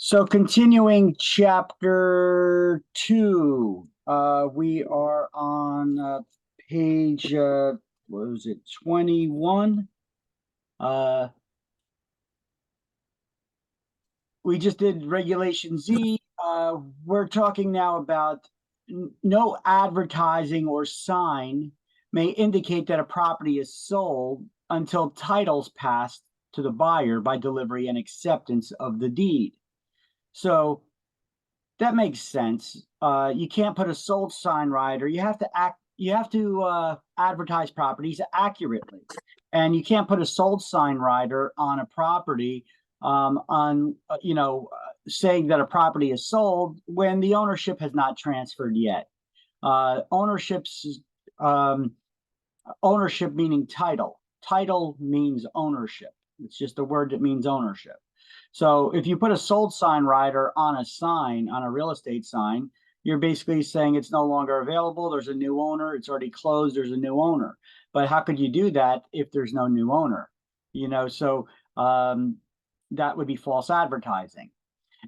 So continuing chapter 2, we are on page, what was it, 21? Uh, we just did regulation Z. We're talking now about no advertising or sign may indicate that a property is sold until titles passed to the buyer by delivery and acceptance of the deed. So that makes sense. You can't put a sold sign rider. You have to advertise properties accurately. And you can't put a sold sign rider on a property on saying that a property is sold when the ownership has not transferred yet. Ownership's um, ownership meaning title. Title means ownership. It's just a word that means ownership. So if you put a sold sign rider on a sign, on a real estate sign, you're basically saying it's no longer available. There's a new owner. It's already closed. There's a new owner. But how could you do that if there's no new owner? So that would be false advertising.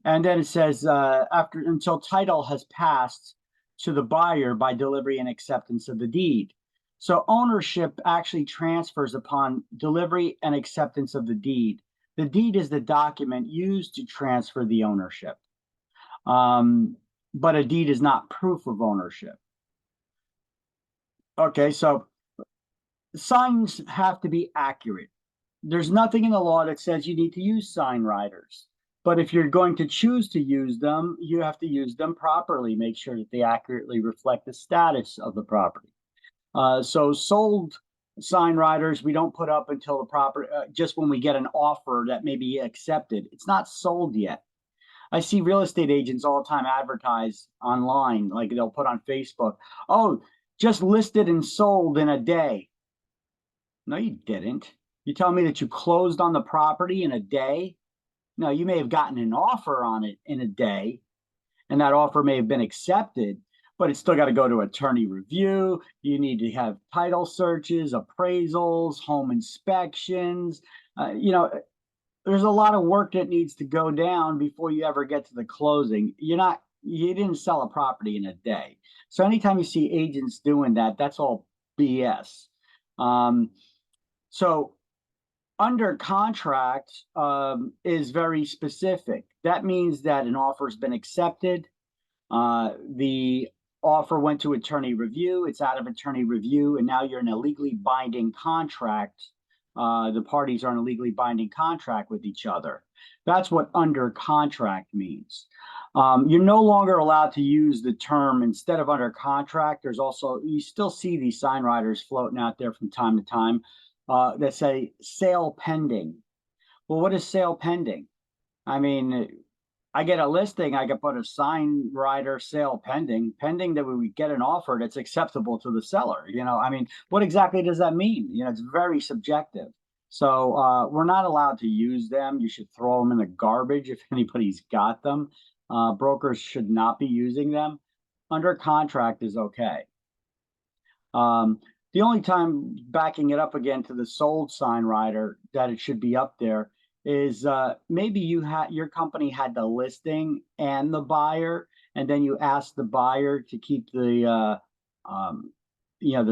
And then it says until title has passed to the buyer by delivery and acceptance of the deed. So ownership actually transfers upon delivery and acceptance of the deed. The deed is the document used to transfer the ownership. But a deed is not proof of ownership. Okay, so signs have to be accurate. There's nothing in the law that says you need to use sign riders. But if you're going to choose to use them, you have to use them properly. Make sure that they accurately reflect the status of the property. So sold sign riders, we don't put up until the property, just when we get an offer that may be accepted. It's not sold yet. I see real estate agents all the time advertise online, like they'll put on Facebook, oh, just listed and sold in a day. No, you didn't. You tell me that you closed on the property in a day? No, you may have gotten an offer on it in a day, and that offer may have been accepted, but it's still got to go to attorney review. You need to have title searches, appraisals, home inspections. There's a lot of work that needs to go down before you ever get to the closing. You didn't sell a property in a day. So anytime you see agents doing that, that's all BS. So under contract is very specific. That means that an offer has been accepted. The offer went to attorney review. It's out of attorney review, and now you're in a legally binding contract. The parties are in a legally binding contract with each other. That's what under contract means. You're no longer allowed to use the term instead of under contract. You still see these sign riders floating out there from time to time that say sale pending. Well, what is sale pending? I mean, I get a listing, I can put a sign rider sale pending that we get an offer that's acceptable to the seller. What exactly does that mean? It's very subjective. So we're not allowed to use them. You should throw them in the garbage if anybody's got them. Brokers should not be using them. Under contract is okay. The only time, backing it up again to the sold sign rider, that it should be up there is maybe your company had the listing and the buyer, and then you asked the buyer to keep the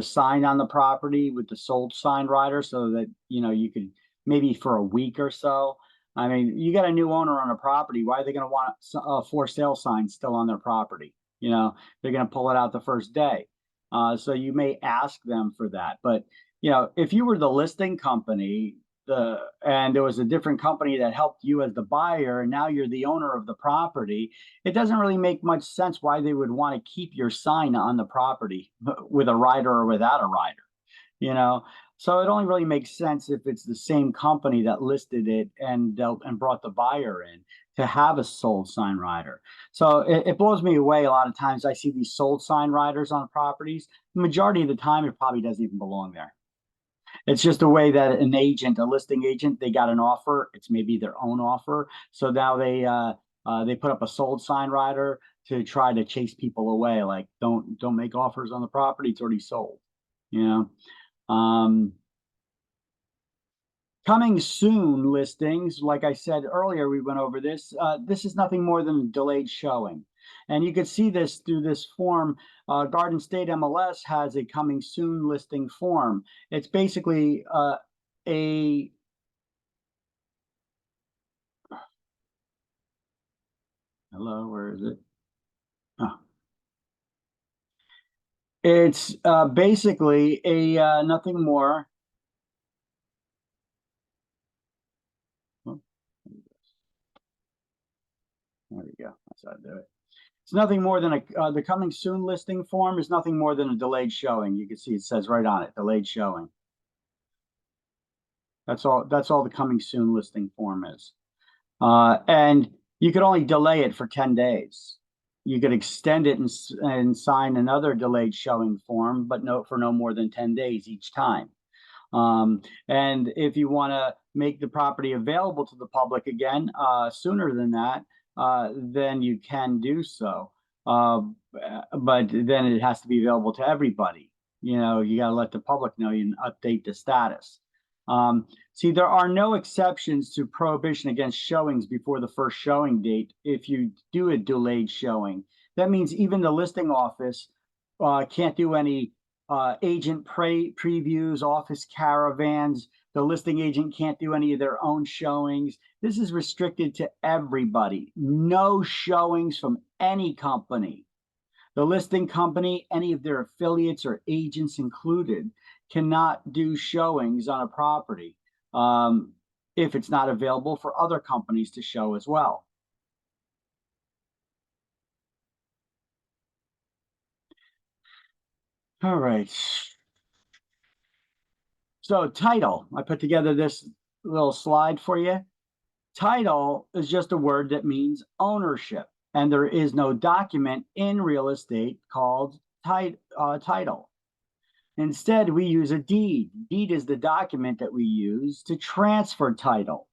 sign on the property with the sold sign rider, so that you could maybe for a week or so. I mean, you got a new owner on a property. Why are they going to want a for sale sign still on their property? They're going to pull it out the first day. So you may ask them for that. But if you were the listing company, and there was a different company that helped you as the buyer, and now you're the owner of the property, it doesn't really make much sense why they would want to keep your sign on the property with a rider or without a rider. So it only really makes sense if it's the same company that listed it and brought the buyer in to have a sold sign rider. So it blows me away. A lot of times I see these sold sign riders on properties. The majority of the time, it probably doesn't even belong there. It's just a way that a listing agent, they got an offer. It's maybe their own offer. So now they put up a sold sign rider to try to chase people away. Like, don't make offers on the property. It's already sold. Um, Coming soon listings, like I said earlier, we went over this. This is nothing more than a delayed showing. And you can see this through this form. Garden State MLS has a coming soon listing form. It's basically a hello, where is it? Oh. It's basically a nothing more. Oh, there we go. That's how I do it. It's nothing more than the coming soon listing form is nothing more than a delayed showing. You can see it says right on it, delayed showing. That's all the coming soon listing form is. And you could only delay it for 10 days. You could extend it and sign another delayed showing form, but for no more than 10 days each time. And if you want to make the property available to the public again sooner than that, then you can do so. But then it has to be available to everybody. You know, you got to let the public know and update the status. See, there are no exceptions to prohibition against showings before the first showing date if you do a delayed showing. That means even the listing office can't do any agent previews, office caravans. The listing agent can't do any of their own showings. This is restricted to everybody. No showings from any company. The listing company, any of their affiliates or agents included, cannot do showings on a property if it's not available for other companies to show as well. All right. So title, I put together this little slide for you. Title is just a word that means ownership, and there is no document in real estate called title. Instead, we use a deed. Deed is the document that we use to transfer title.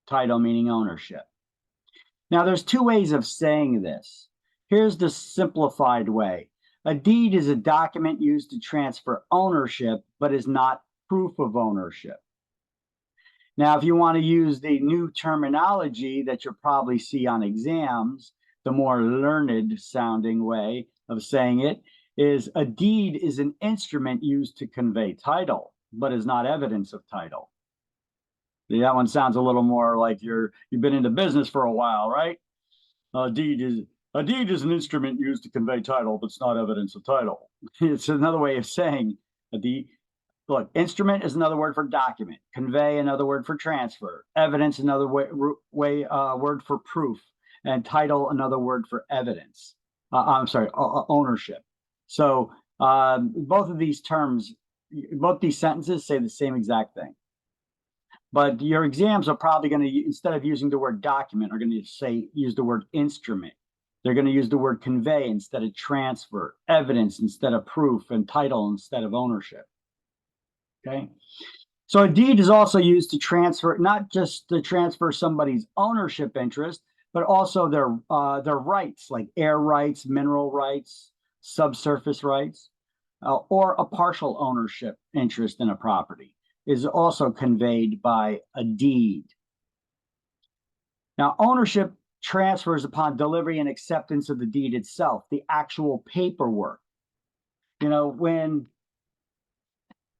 Title meaning ownership. Now, there's two ways of saying this. Here's the simplified way. A deed is a document used to transfer ownership, but is not proof of ownership. Now, if you want to use the new terminology that you'll probably see on exams, the more learned sounding way of saying it is a deed is an instrument used to convey title, but is not evidence of title. That one sounds a little more like you've been into business for a while, right? A deed is an instrument used to convey title, but it's not evidence of title. It's another way of saying a deed. Look, instrument is another word for document. Convey, another word for transfer. Evidence, another word for proof. And title, another word for evidence. I'm sorry, ownership. So both of these terms, both these sentences say the same exact thing. But your exams are probably going to, instead of using the word document, are going to use the word instrument. They're going to use the word convey instead of transfer, evidence instead of proof, and title instead of ownership. Okay. So a deed is also used to transfer, not just to transfer somebody's ownership interest, but also their rights, like air rights, mineral rights, subsurface rights, or a partial ownership interest in a property is also conveyed by a deed. Now, ownership transfers upon delivery and acceptance of the deed itself, the actual paperwork. You know, when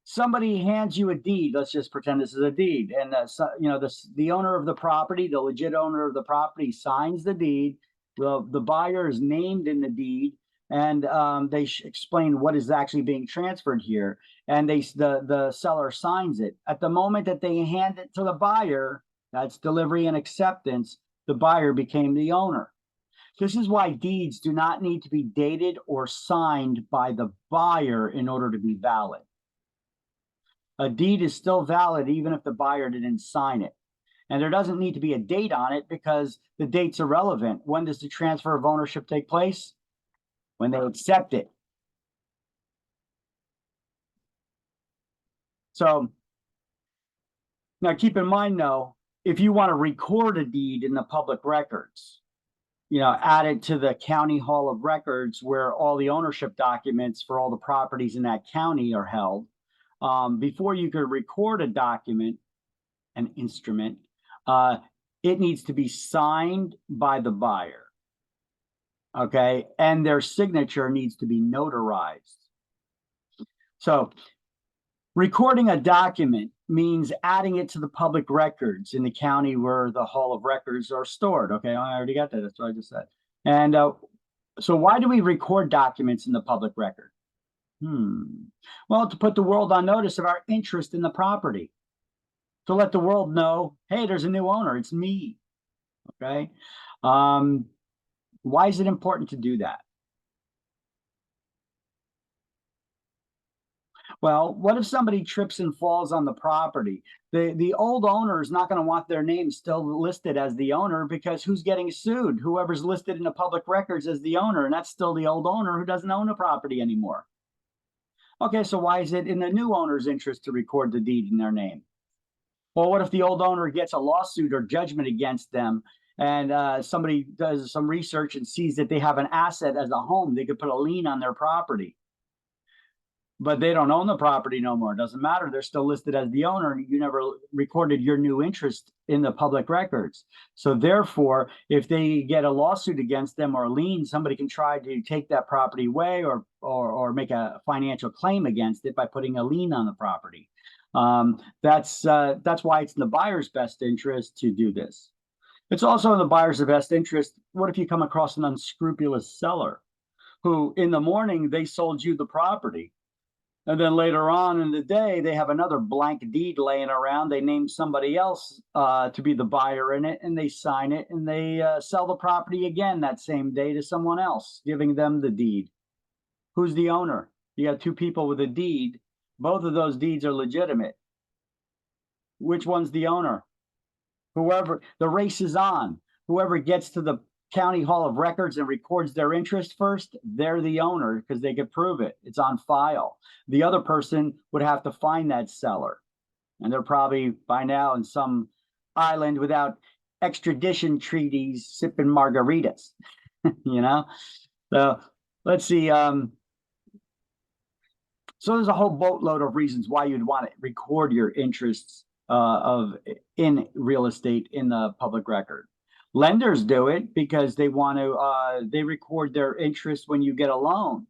somebody hands you a deed, let's just pretend this is a deed, and you know, the owner of the property, the legit owner of the property, signs the deed. The buyer is named in the deed, and they explain what is actually being transferred here, and the seller signs it. At the moment that they hand it to the buyer, that's delivery and acceptance, the buyer became the owner. This is why deeds do not need to be dated or signed by the buyer in order to be valid. A deed is still valid even if the buyer didn't sign it. And there doesn't need to be a date on it because the date's irrelevant. When does the transfer of ownership take place? When they accept it. So now keep in mind, though, if you want to record a deed in the public records, you know, add it to the county hall of records where all the ownership documents for all the properties in that county are held. before you could record a document, an instrument, it needs to be signed by the buyer. Okay, and their signature needs to be notarized. So recording a document means adding it to the public records in the county where the Hall of Records are stored. Okay, I already got that. That's what I just said. And so why do we record documents in the public record? Well, to put the world on notice of our interest in the property. To let the world know, hey, there's a new owner. It's me. Okay. Why is it important to do that? Well, what if somebody trips and falls on the property? The old owner is not going to want their name still listed as the owner, because who's getting sued? Whoever's listed in the public records as the owner, and that's still the old owner who doesn't own the property anymore. Okay, so why is it in the new owner's interest to record the deed in their name? Well, what if the old owner gets a lawsuit or judgment against them, and somebody does some research and sees that they have an asset as a home? They could put a lien on their property, but they don't own the property no more. It doesn't matter. They're still listed as the owner, and you never recorded your new interest in the public records. So therefore, if they get a lawsuit against them or a lien, somebody can try to take that property away or make a financial claim against it by putting a lien on the property. That's why it's in the buyer's best interest to do this. It's also in the buyer's best interest. What if you come across an unscrupulous seller who in the morning they sold you the property, and then later on in the day, they have another blank deed laying around. They name somebody else to be the buyer in it, and they sign it, and they sell the property again that same day to someone else, giving them the deed. Who's the owner? You got two people with a deed. Both of those deeds are legitimate. Which one's the owner? Whoever, the race is on. Whoever gets to the County Hall of Records and records their interest first, they're the owner because they could prove it. It's on file. The other person would have to find that seller. And they're probably by now in some island without extradition treaties, sipping margaritas, you know? So let's see. So there's a whole boatload of reasons why you'd want to record your interests in real estate in the public record. Lenders do it because they want to, they record their interest when you get a loan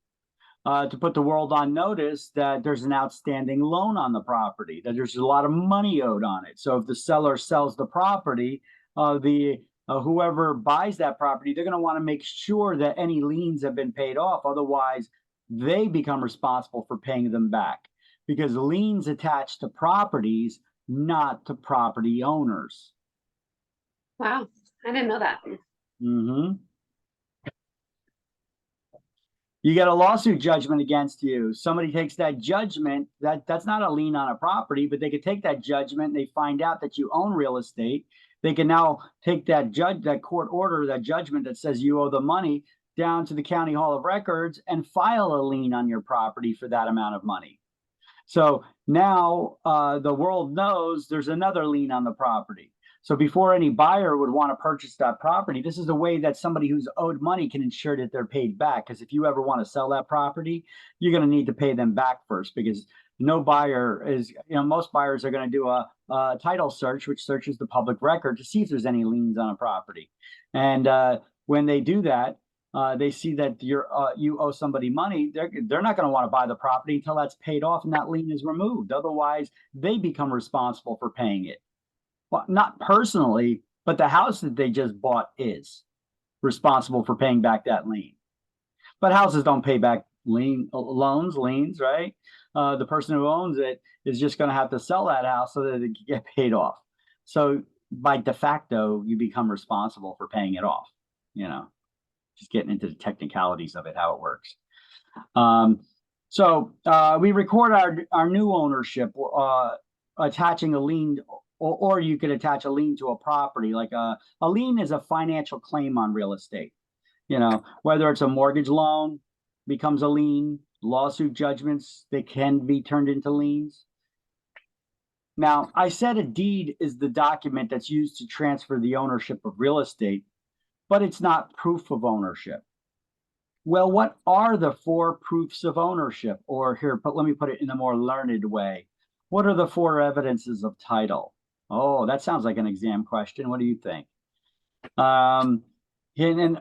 to put the world on notice that there's an outstanding loan on the property, that there's a lot of money owed on it. So if the seller sells the property, whoever buys that property, they're going to want to make sure that any liens have been paid off. Otherwise, they become responsible for paying them back, because liens attach to properties, not to property owners. Wow, I didn't know that. You get a lawsuit judgment against you. Somebody takes that judgment, that's not a lien on a property, but they could take that judgment and they find out that you own real estate. They can now take that court order, that judgment that says you owe the money, down to the County Hall of Records and file a lien on your property for that amount of money. So now the world knows there's another lien on the property. So before any buyer would want to purchase that property, this is a way that somebody who's owed money can ensure that they're paid back. Because if you ever want to sell that property, you're going to need to pay them back first, because no buyer is, most buyers are going to do a title search, which searches the public record to see if there's any liens on a property. And when they do that, they see that you owe somebody money, they're not going to want to buy the property until that's paid off and that lien is removed. Otherwise, they become responsible for paying it. Well, not personally, but the house that they just bought is responsible for paying back that lien. But houses don't pay back liens, right? The person who owns it is just going to have to sell that house so that it can get paid off. So by de facto, you become responsible for paying it off, just getting into the technicalities of it, how it works. So we record our new ownership, attaching a lien, or you could attach a lien to a property. Like a lien is a financial claim on real estate. Whether it's a mortgage loan becomes a lien, lawsuit judgments, they can be turned into liens. Now, I said a deed is the document that's used to transfer the ownership of real estate, but it's not proof of ownership. Well, what are the 4 proofs of ownership? Or here, but let me put it in a more learned way. What are the 4 evidences of title? Oh, that sounds like an exam question. What do you think? And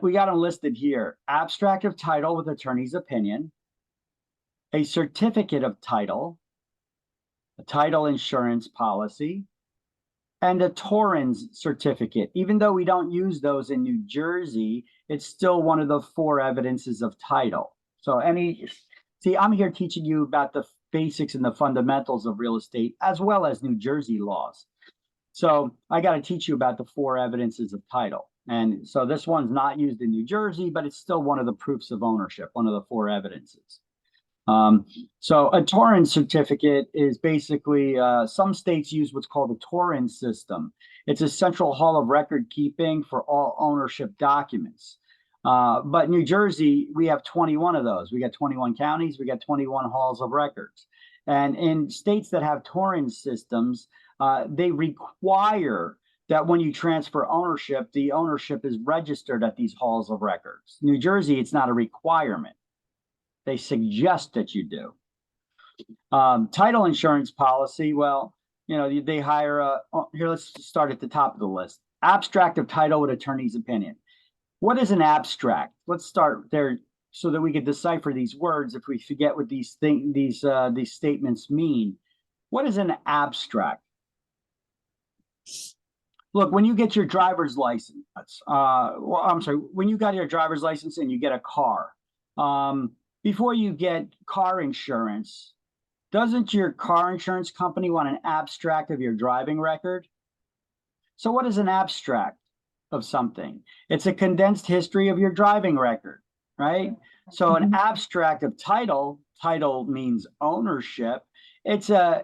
we got them listed here. Abstract of title with attorney's opinion, a certificate of title, a title insurance policy, and a Torrens certificate. Even though we don't use those in New Jersey, it's still one of the 4 evidences of title. So see, I'm here teaching you about the basics and the fundamentals of real estate, as well as New Jersey laws. So I got to teach you about the 4 evidences of title. And so this one's not used in New Jersey, but it's still one of the proofs of ownership, one of the 4 evidences. So a Torrens certificate is basically, some states use what's called a Torrens system. It's a central hall of record keeping for all ownership documents. But New Jersey, we have 21 of those. We got 21 counties, we got 21 halls of records. And in states that have Torrens systems, they require that when you transfer ownership, the ownership is registered at these halls of records. New Jersey, it's not a requirement. They suggest that you do. Title insurance policy, well, they hire here, let's start at the top of the list. Abstract of title with attorney's opinion. What is an abstract? Let's start there so that we can decipher these words if we forget what these statements mean. What is an abstract? Look, when you get your driver's license, when you got your driver's license and you get a car, before you get car insurance, doesn't your car insurance company want an abstract of your driving record? So what is an abstract of something? It's a condensed history of your driving record, right? So an abstract of title means ownership. It's a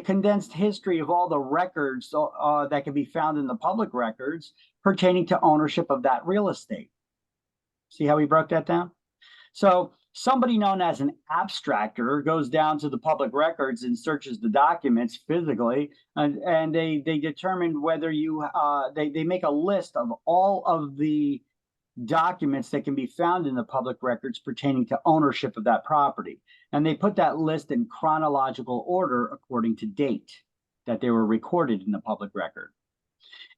condensed history of all the records that can be found in the public records pertaining to ownership of that real estate. See how we broke that down? So somebody known as an abstractor goes down to the public records and searches the documents physically, and they determine whether they make a list of all of the documents that can be found in the public records pertaining to ownership of that property. And they put that list in chronological order according to date that they were recorded in the public record.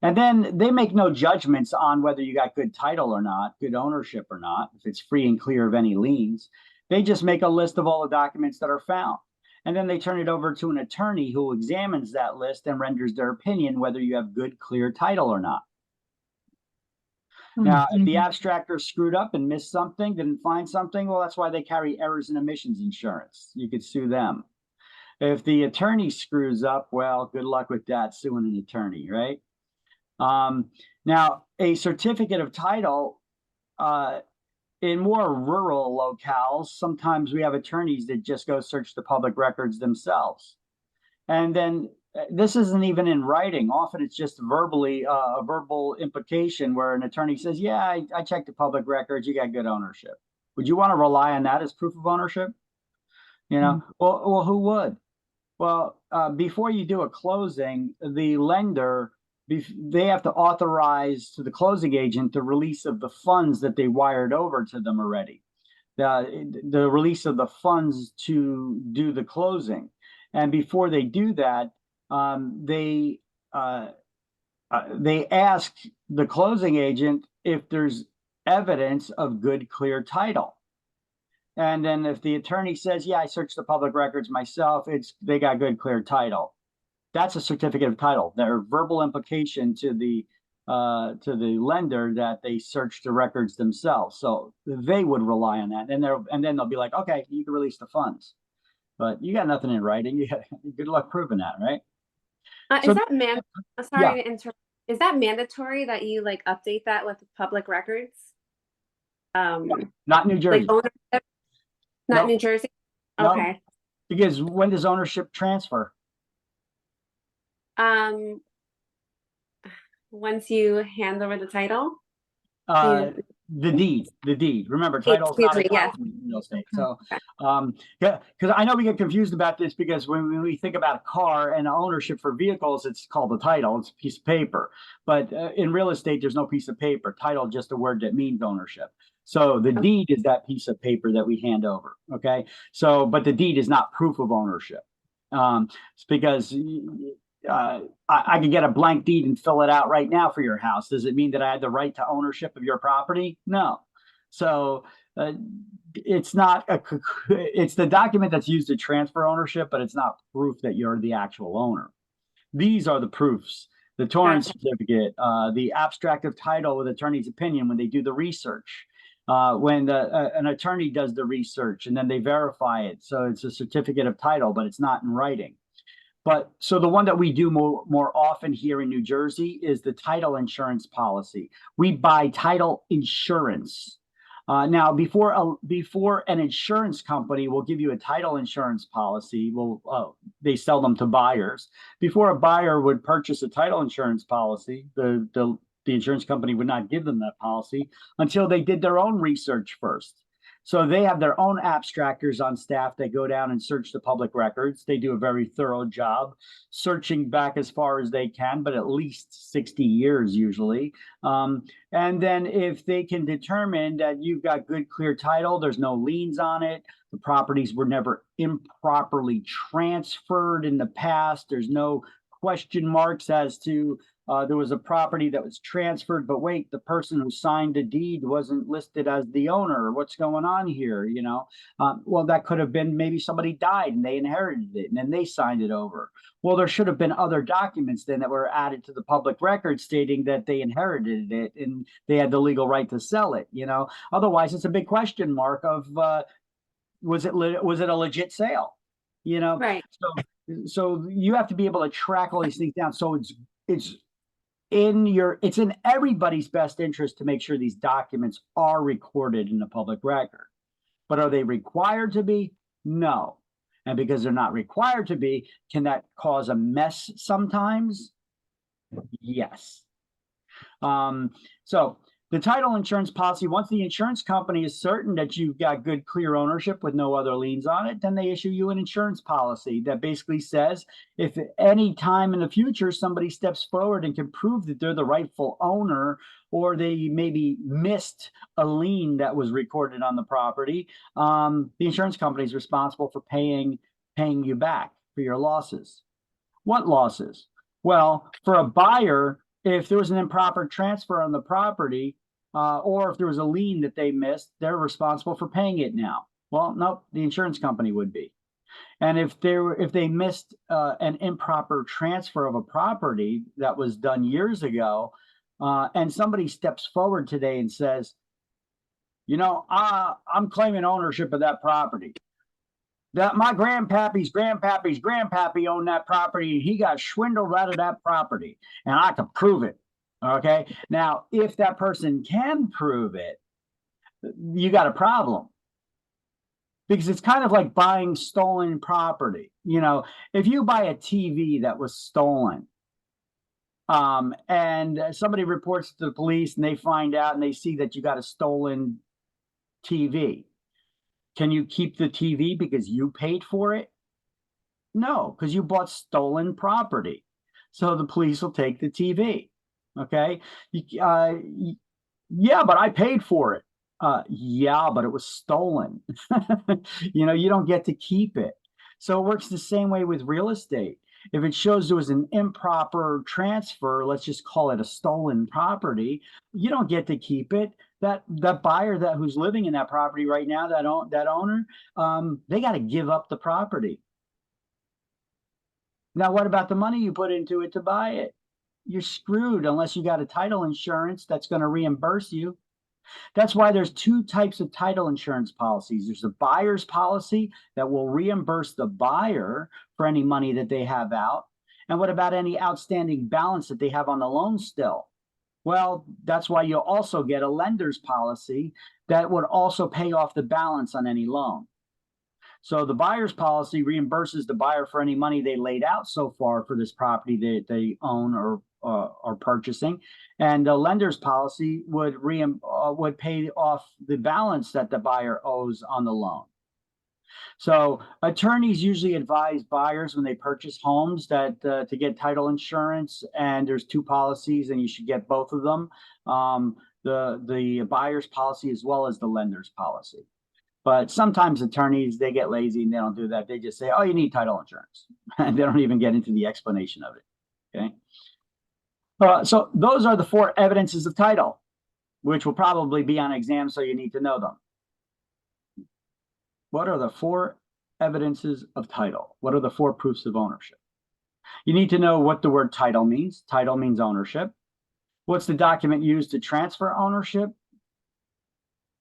And then they make no judgments on whether you got good title or not, good ownership or not, if it's free and clear of any liens. They just make a list of all the documents that are found. And then they turn it over to an attorney who examines that list and renders their opinion whether you have good, clear title or not. Now, if the abstractor screwed up and missed something, didn't find something, well, that's why they carry errors and omissions insurance. You could sue them. If the attorney screws up, well, good luck with that, suing an attorney, right? Now, a certificate of title, in more rural locales, sometimes we have attorneys that just go search the public records themselves. And then this isn't even in writing. Often it's just verbally, a verbal implication where an attorney says, yeah, I checked the public records, you got good ownership. Would you want to rely on that as proof of ownership? Well, who would? Well, before you do a closing, the lender, they have to authorize to the closing agent the release of the funds that they wired over to them already, the release of the funds to do the closing. And before they do that, they ask the closing agent if there's evidence of good, clear title. And then if the attorney says, yeah, I searched the public records myself, they got good, clear title. That's a certificate of title. Their verbal implication to the lender that they searched the records themselves. So they would rely on that, and then they'll be like, okay, you can release the funds. But you got nothing in writing. Good luck proving that, right? Is that sorry to interrupt. Is that mandatory that you update that with public records? Not New Jersey. Ownership? Not New Jersey. Okay. Nope. Because when does ownership transfer? Once you hand over the title. The deed. Remember, title is not a real estate. So, yeah, because I know we get confused about this because when we think about a car and ownership for vehicles, it's called the title. It's a piece of paper. But in real estate, there's no piece of paper. Title, just a word that means ownership. So the deed is that piece of paper that we hand over. Okay. So, but the deed is not proof of ownership. It's because I could get a blank deed and fill it out right now for your house. Does it mean that I had the right to ownership of your property? No. So it's not it's the document that's used to transfer ownership, but it's not proof that you're the actual owner. These are the proofs: the Torrance certificate, the abstract of title with attorney's opinion when they do the research, when an attorney does the research and then they verify it. So it's a certificate of title, but it's not in writing. But so the one that we do more often here in New Jersey is the title insurance policy. We buy title insurance. Now, before an insurance company will give you a title insurance policy, they sell them to buyers. Before a buyer would purchase a title insurance policy, the insurance company would not give them that policy until they did their own research first. So they have their own abstractors on staff that go down and search the public records. They do a very thorough job searching back as far as they can, but at least 60 years usually. And then if they can determine that you've got good, clear title, there's no liens on it, the properties were never improperly transferred in the past, there's no question marks as to there was a property that was transferred, but wait, the person who signed the deed wasn't listed as the owner. What's going on here? You know, well, that could have been maybe somebody died and they inherited it and then they signed it over. Well, there should have been other documents then that were added to the public record stating that they inherited it and they had the legal right to sell it. You know, otherwise it's a big question mark of was it a legit sale? You know, right. So you have to be able to track all these things down. So it's in everybody's best interest to make sure these documents are recorded in the public record. But are they required to be? No. And because they're not required to be, can that cause a mess sometimes? Yes. So the title insurance policy, once the insurance company is certain that you've got good, clear ownership with no other liens on it, then they issue you an insurance policy that basically says if at any time in the future somebody steps forward and can prove that they're the rightful owner, or they maybe missed a lien that was recorded on the property, the insurance company is responsible for paying you back for your losses. What losses? Well, for a buyer, if there was an improper transfer on the property, or if there was a lien that they missed, they're responsible for paying it now. Well, nope, the insurance company would be. And if they missed an improper transfer of a property that was done years ago, and somebody steps forward today and says, you know, I'm claiming ownership of that property. That my grandpappy's grandpappy owned that property and he got swindled out of that property and I can prove it. Okay. Now, if that person can prove it, you got a problem. Because it's kind of like buying stolen property. You know, if you buy a TV that was stolen, and somebody reports to the police and they find out and they see that you got a stolen TV, can you keep the TV because you paid for it? No, because you bought stolen property. So the police will take the TV. Okay. Yeah, but I paid for it. Yeah, but it was stolen. You know, you don't get to keep it. So it works the same way with real estate. If it shows there was an improper transfer, let's just call it a stolen property, you don't get to keep it. That buyer who's living in that property right now, that owner, they got to give up the property. Now, what about the money you put into it to buy it? You're screwed unless you got a title insurance that's going to reimburse you. That's why there's two types of title insurance policies. There's a buyer's policy that will reimburse the buyer for any money that they have out. And what about any outstanding balance that they have on the loan still? Well, that's why you'll also get a lender's policy that would also pay off the balance on any loan. So the buyer's policy reimburses the buyer for any money they laid out so far for this property that they own or are purchasing, and the lender's policy would pay off the balance that the buyer owes on the loan. So attorneys usually advise buyers when they purchase homes that to get title insurance, and there's two policies and you should get both of them. the buyer's policy as well as the lender's policy. But sometimes attorneys, they get lazy and they don't do that. They just say, oh, you need title insurance. And they don't even get into the explanation of it. Okay. So those are the 4 evidences of title, which will probably be on exam, so you need to know them. What are the 4 evidences of title? What are the 4 proofs of ownership? You need to know what the word title means. Title means ownership. What's the document used to transfer ownership?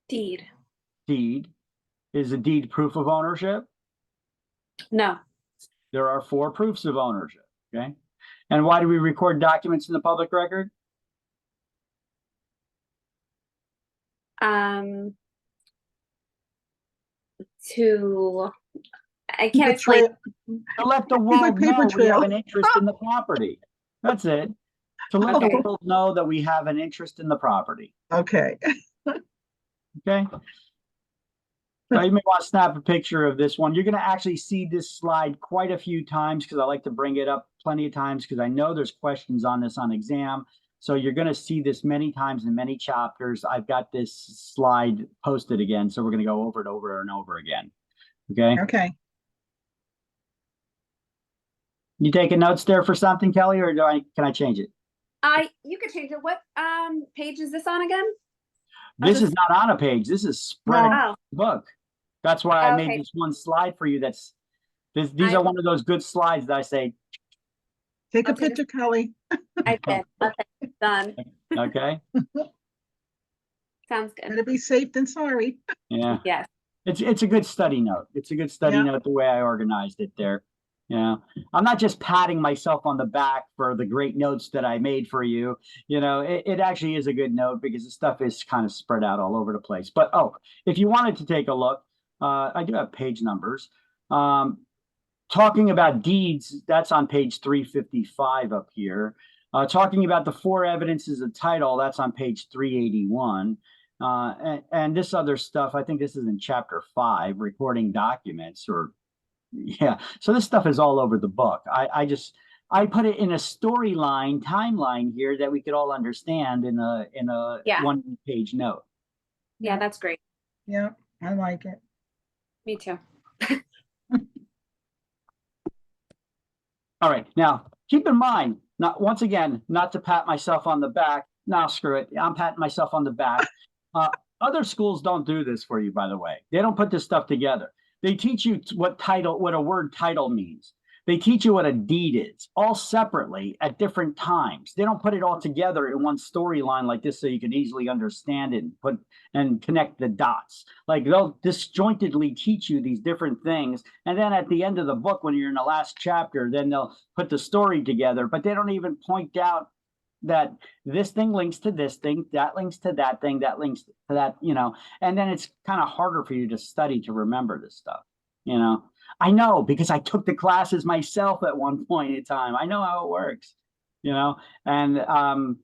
Deed. Deed. Is a deed proof of ownership? No. There are 4 proofs of ownership. Okay. And why do we record documents in the public record? I can't explain. To let the world know we have an interest in the property. That's it. To let the world know that we have an interest in the property. Okay. Okay. So you may want to snap a picture of this one. You're going to actually see this slide quite a few times because I like to bring it up plenty of times because I know there's questions on this on exam. So you're going to see this many times in many chapters. I've got this slide posted again. So we're going to go over it over and over again. Okay. Okay. You taking notes there for something, Kelly, or can I change it? You could change it. What page is this on again? This is not on a page. This is spread across the book. That's why I made this one slide for you. These are one of those good slides that I say. Take a picture, Kelly. I did. Okay, done. Okay. Sounds good. Better be safe than sorry. Yeah. Yes. It's a good study note. It's a good study note the way I organized it there. Yeah. I'm not just patting myself on the back for the great notes that I made for you. You know, it actually is a good note because the stuff is kind of spread out all over the place. But if you wanted to take a look, I do have page numbers. Talking about deeds, that's on page 355 up here. Talking about the 4 evidences of title, that's on page 381. And this other stuff, I think this is in chapter 5, recording documents or so this stuff is all over the book. I put it in a storyline timeline here that we could all understand in a 1-page note. Yeah, that's great. Yeah, I like it. Me too. All right, now keep in mind, once again, not to pat myself on the back. No, screw it. I'm patting myself on the back. Other schools don't do this for you, by the way. They don't put this stuff together. They teach you what a word title means. They teach you what a deed is, all separately at different times. They don't put it all together in one storyline like this so you can easily understand it and connect the dots. Like they'll disjointedly teach you these different things. And then at the end of the book, when you're in the last chapter, then they'll put the story together, but they don't even point out that this thing links to this thing, that links to that thing, that links to that, and then it's kind of harder for you to study to remember this stuff, I know because I took the classes myself at one point in time. I know how it works, and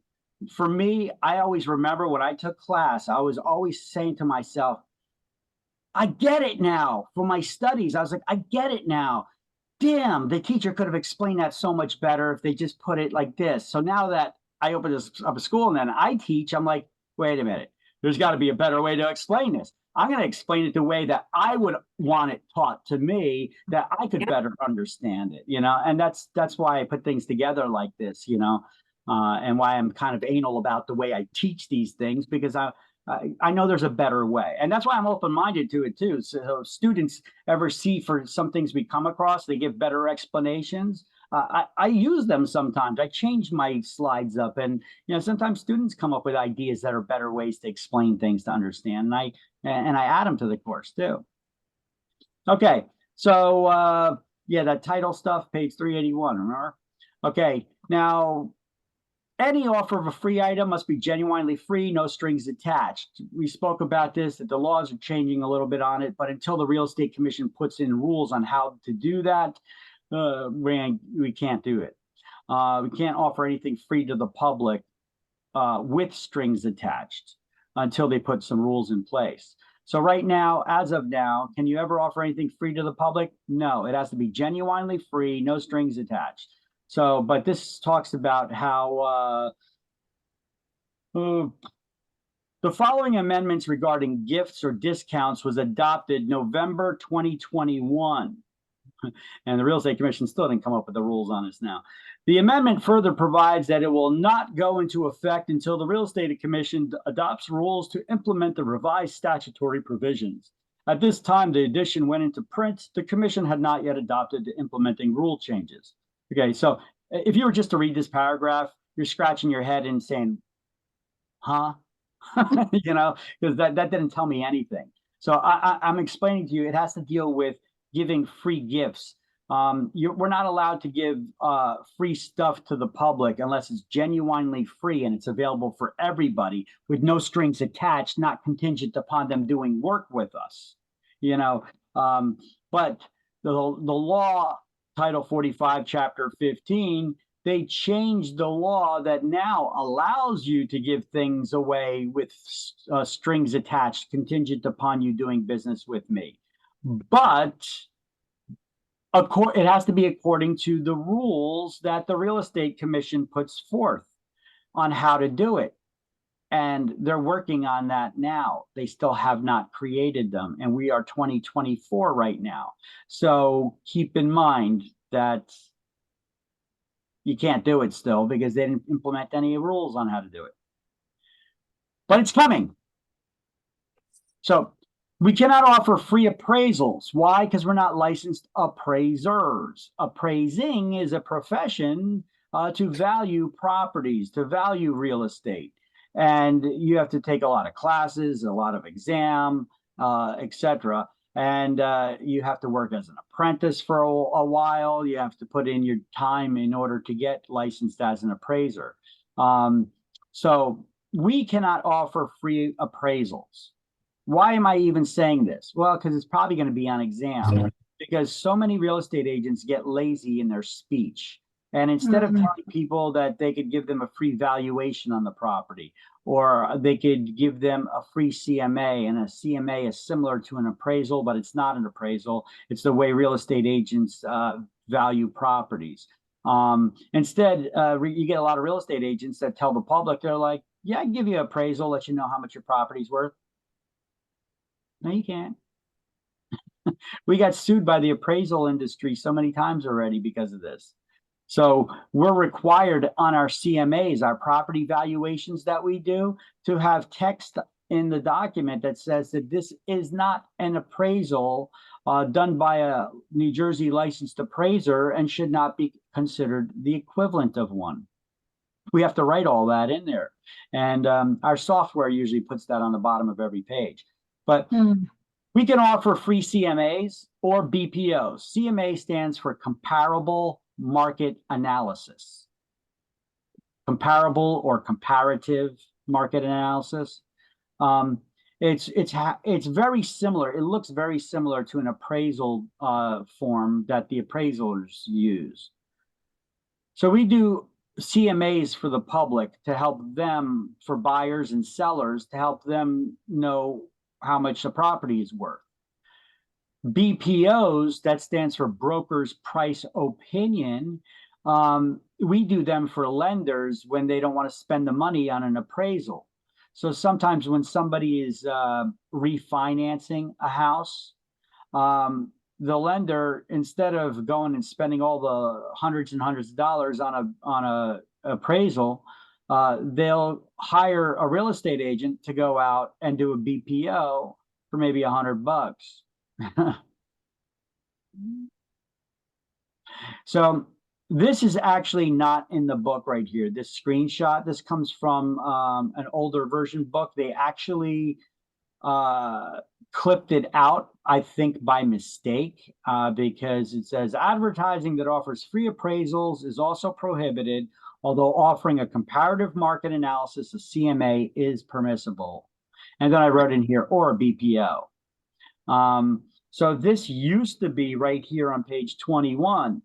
for me, I always remember when I took class, I was always saying to myself, I get it now for my studies. I was like, I get it now. Damn, the teacher could have explained that so much better if they just put it like this. So now that I opened up a school and then I teach, I'm like, wait a minute, there's got to be a better way to explain this. I'm going to explain it the way that I would want it taught to me, that I could better understand it, and that's why I put things together like this, and why I'm kind of anal about the way I teach these things, because I know there's a better way. And that's why I'm open-minded to it too. So if students ever see for some things we come across, they give better explanations. I use them sometimes. I change my slides up, and sometimes students come up with ideas that are better ways to explain things to understand. And I add them to the course too. Okay, so that title stuff, page 381. Remember? Okay, now any offer of a free item must be genuinely free, no strings attached. We spoke about this, that the laws are changing a little bit on it, but until the Real Estate Commission puts in rules on how to do that, we can't do it. We can't offer anything free to the public with strings attached until they put some rules in place. So right now, as of now, can you ever offer anything free to the public? No, it has to be genuinely free, no strings attached. So, but this talks about how The following amendments regarding gifts or discounts was adopted November 2021. And the Real Estate Commission still didn't come up with the rules on this now. The amendment further provides that it will not go into effect until the Real Estate Commission adopts rules to implement the revised statutory provisions. At this time, the addition went into print. The Commission had not yet adopted the implementing rule changes. Okay, so if you were just to read this paragraph, you're scratching your head and saying, huh? You know, because that didn't tell me anything. So I'm explaining to you, it has to deal with giving free gifts. We're not allowed to give free stuff to the public unless it's genuinely free and it's available for everybody with no strings attached, not contingent upon them doing work with us. You know, but the law, Title 45, Chapter 15, they changed the law that now allows you to give things away with strings attached, contingent upon you doing business with me. But it has to be according to the rules that the Real Estate Commission puts forth on how to do it. And they're working on that now. They still have not created them. And we are 2024 right now. So keep in mind that you can't do it still because they didn't implement any rules on how to do it. But it's coming. So we cannot offer free appraisals. Why? Because we're not licensed appraisers. Appraising is a profession to value properties, to value real estate. And you have to take a lot of classes, a lot of exam, etc. And you have to work as an apprentice for a while. You have to put in your time in order to get licensed as an appraiser. So we cannot offer free appraisals. Why am I even saying this? Well, because it's probably going to be on exam, because so many real estate agents get lazy in their speech. And instead of telling people that they could give them a free valuation on the property, or they could give them a free CMA, and a CMA is similar to an appraisal, but it's not an appraisal. It's the way real estate agents value properties. Instead, you get a lot of real estate agents that tell the public, they're like, yeah, I can give you an appraisal, let you know how much your property's worth. No, you can't. We got sued by the appraisal industry so many times already because of this. So we're required on our CMAs, our property valuations that we do, to have text in the document that says that this is not an appraisal done by a New Jersey licensed appraiser and should not be considered the equivalent of one. We have to write all that in there. And our software usually puts that on the bottom of every page. But we can offer free CMAs or BPOs. CMA stands for Comparable Market Analysis. Comparable or comparative market analysis. It's very similar. It looks very similar to an appraisal form that the appraisers use. So we do CMAs for the public to help them, for buyers and sellers, to help them know how much the property is worth. BPOs, that stands for Broker's Price Opinion. We do them for lenders when they don't want to spend the money on an appraisal. So sometimes when somebody is refinancing a house, the lender, instead of going and spending all the hundreds and hundreds of dollars on a appraisal, they'll hire a real estate agent to go out and do a BPO for maybe $100. So this is actually not in the book right here. This screenshot, this comes from an older version book. They actually clipped it out, I think by mistake, because it says advertising that offers free appraisals is also prohibited, although offering a comparative market analysis, a CMA, is permissible. And then I wrote in here, or a BPO. So this used to be right here on page 21,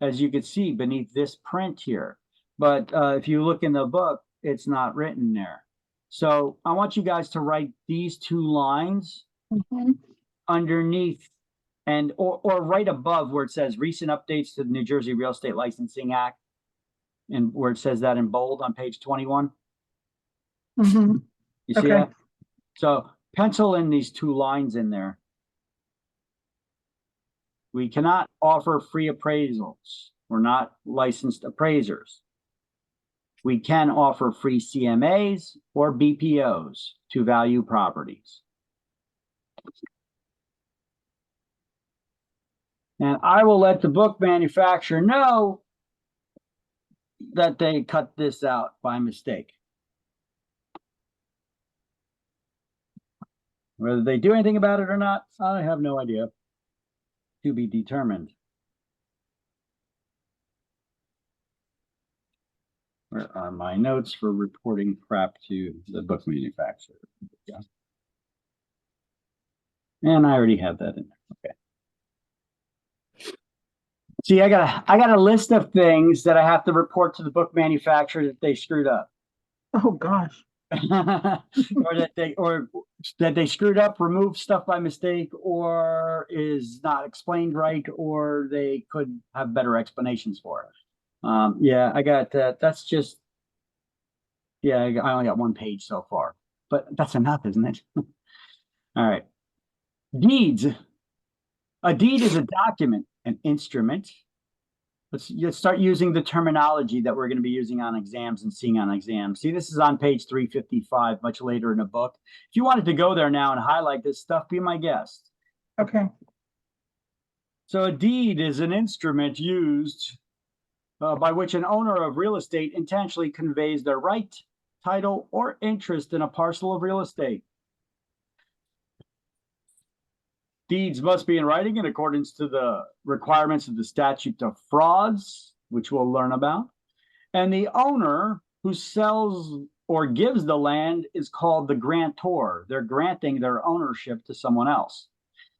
as you can see beneath this print here. But if you look in the book, it's not written there. So I want you guys to write these two lines underneath and or right above where it says recent updates to the New Jersey Real Estate Licensing Act, and where it says that in bold on page 21. You see Okay. that? So pencil in these two lines in there. We cannot offer free appraisals. We're not licensed appraisers. We can offer free CMAs or BPOs to value properties. And I will let the book manufacturer know that they cut this out by mistake. Whether they do anything about it or not, I have no idea. To be determined. Where are my notes for reporting crap to the book manufacturer? Yeah. And I already have that in there. Okay. See, I got a list of things that I have to report to the book manufacturer that they screwed up. Oh, gosh. or that they screwed up, removed stuff by mistake, or is not explained right, or they could have better explanations for it. Yeah, I got that. That's just, yeah, I only got one page so far, but that's enough, isn't it? All right. Deeds. A deed is a document, an instrument. Let's start using the terminology that we're going to be using on exams and seeing on exams. See, this is on page 355, much later in the book. If you wanted to go there now and highlight this stuff, be my guest. Okay. So a deed is an instrument used by which an owner of real estate intentionally conveys their right, title, or interest in a parcel of real estate. Deeds must be in writing in accordance to the requirements of the statute of frauds, which we'll learn about. And the owner who sells or gives the land is called the grantor. They're granting their ownership to someone else.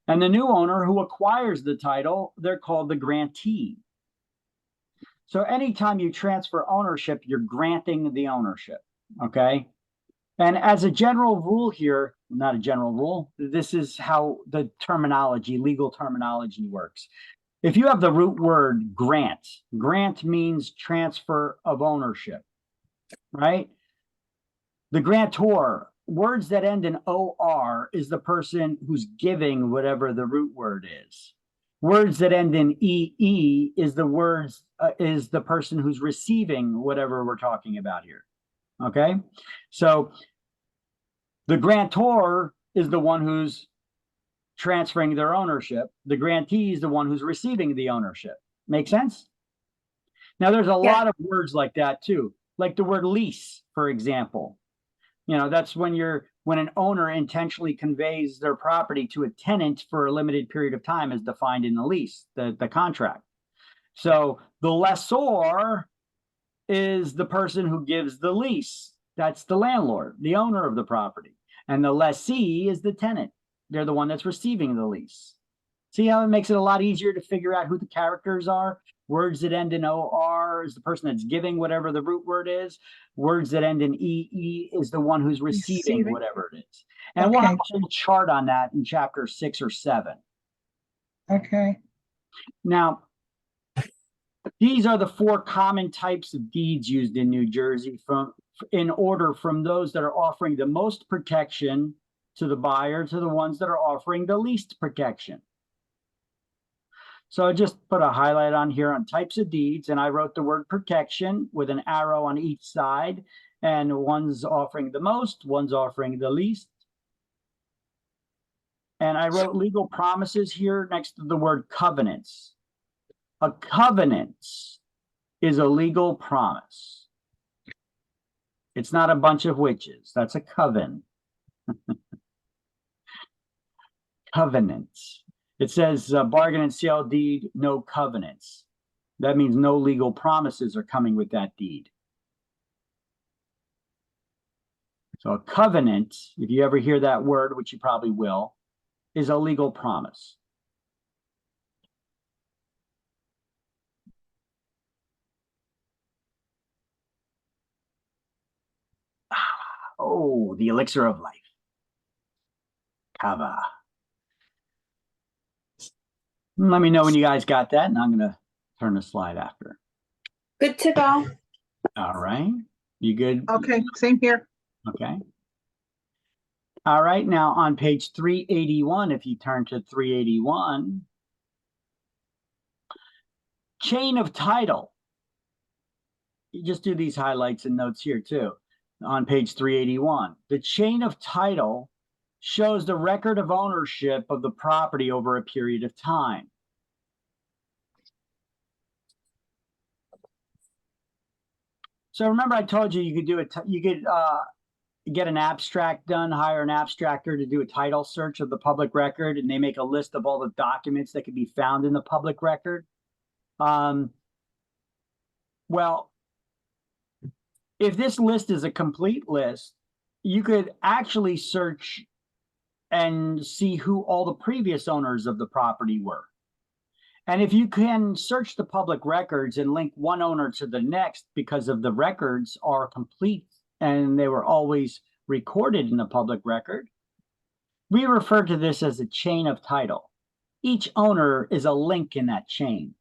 And the new owner who acquires the title, they're called the grantee. So anytime you transfer ownership, you're granting the ownership, okay? And as a general rule here, not a general rule, this is how the terminology, legal terminology works. If you have the root word grant, grant means transfer of ownership, right? The grantor, words that end in OR is the person who's giving whatever the root word is. Words that end in EE is the person who's receiving whatever we're talking about here. Okay, so the grantor is the one who's transferring their ownership. The grantee is the one who's receiving the ownership. Make sense? Now, there's a lot of words like that too, like the word lease, for example. You know, that's when an owner intentionally conveys their property to a tenant for a limited period of time, as defined in the lease, the contract. So the lessor is the person who gives the lease. That's the landlord, the owner of the property. And the lessee is the tenant. They're the one that's receiving the lease. See how it makes it a lot easier to figure out who the characters are? Words that end in OR is the person that's giving whatever the root word is. Words that end in EE is the one who's receiving whatever it is. And we'll have a whole chart on that in chapter 6 or 7. Okay. Now, these are the 4 common types of deeds used in New Jersey in order from those that are offering the most protection to the buyer to the ones that are offering the least protection. So I just put a highlight on here on types of deeds, and I wrote the word protection with an arrow on each side, and one's offering the most, one's offering the least. And I wrote legal promises here next to the word covenants. A covenant is a legal promise. It's not a bunch of witches. That's a coven. Covenants. It says bargain and sale deed, no covenants. That means no legal promises are coming with that deed. So a covenant, if you ever hear that word, which you probably will, is a legal promise. Oh, the elixir of life. Kava. Let me know when you guys got that, and I'm going to turn the slide after. Good to go. All right. You good? Okay, same here. Okay. All right, now on page 381, if you turn to 381, chain of title. You just do these highlights and notes here too. On page 381, the chain of title shows the record of ownership of the property over a period of time. So remember I told you you could do it, you could get an abstract done, hire an abstractor to do a title search of the public record, and they make a list of all the documents that can be found in the public record. Well, if this list is a complete list, you could actually search and see who all the previous owners of the property were. And if you can search the public records and link one owner to the next because of the records are complete and they were always recorded in the public record, we refer to this as a chain of title. Each owner is a link in that chain.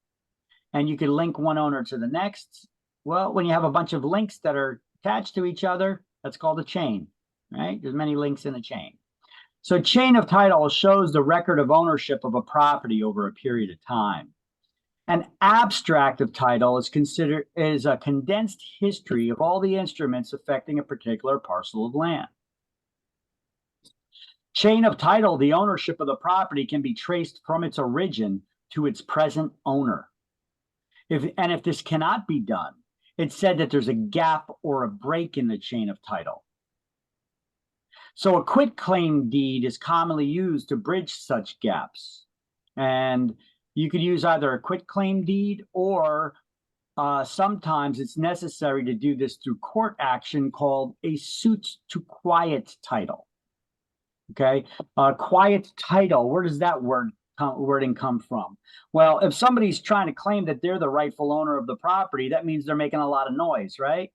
And you could link one owner to the next. Well, when you have a bunch of links that are attached to each other, that's called a chain, right? There's many links in a chain. So chain of title shows the record of ownership of a property over a period of time. An abstract of title is a condensed history of all the instruments affecting a particular parcel of land. Chain of title, the ownership of the property can be traced from its origin to its present owner. If this cannot be done, it's said that there's a gap or a break in the chain of title. So a quitclaim deed is commonly used to bridge such gaps. And you could use either a quitclaim deed or sometimes it's necessary to do this through court action called a suit to quiet title. Okay, quiet title, where does that wording come from? Well, if somebody's trying to claim that they're the rightful owner of the property, that means they're making a lot of noise, right?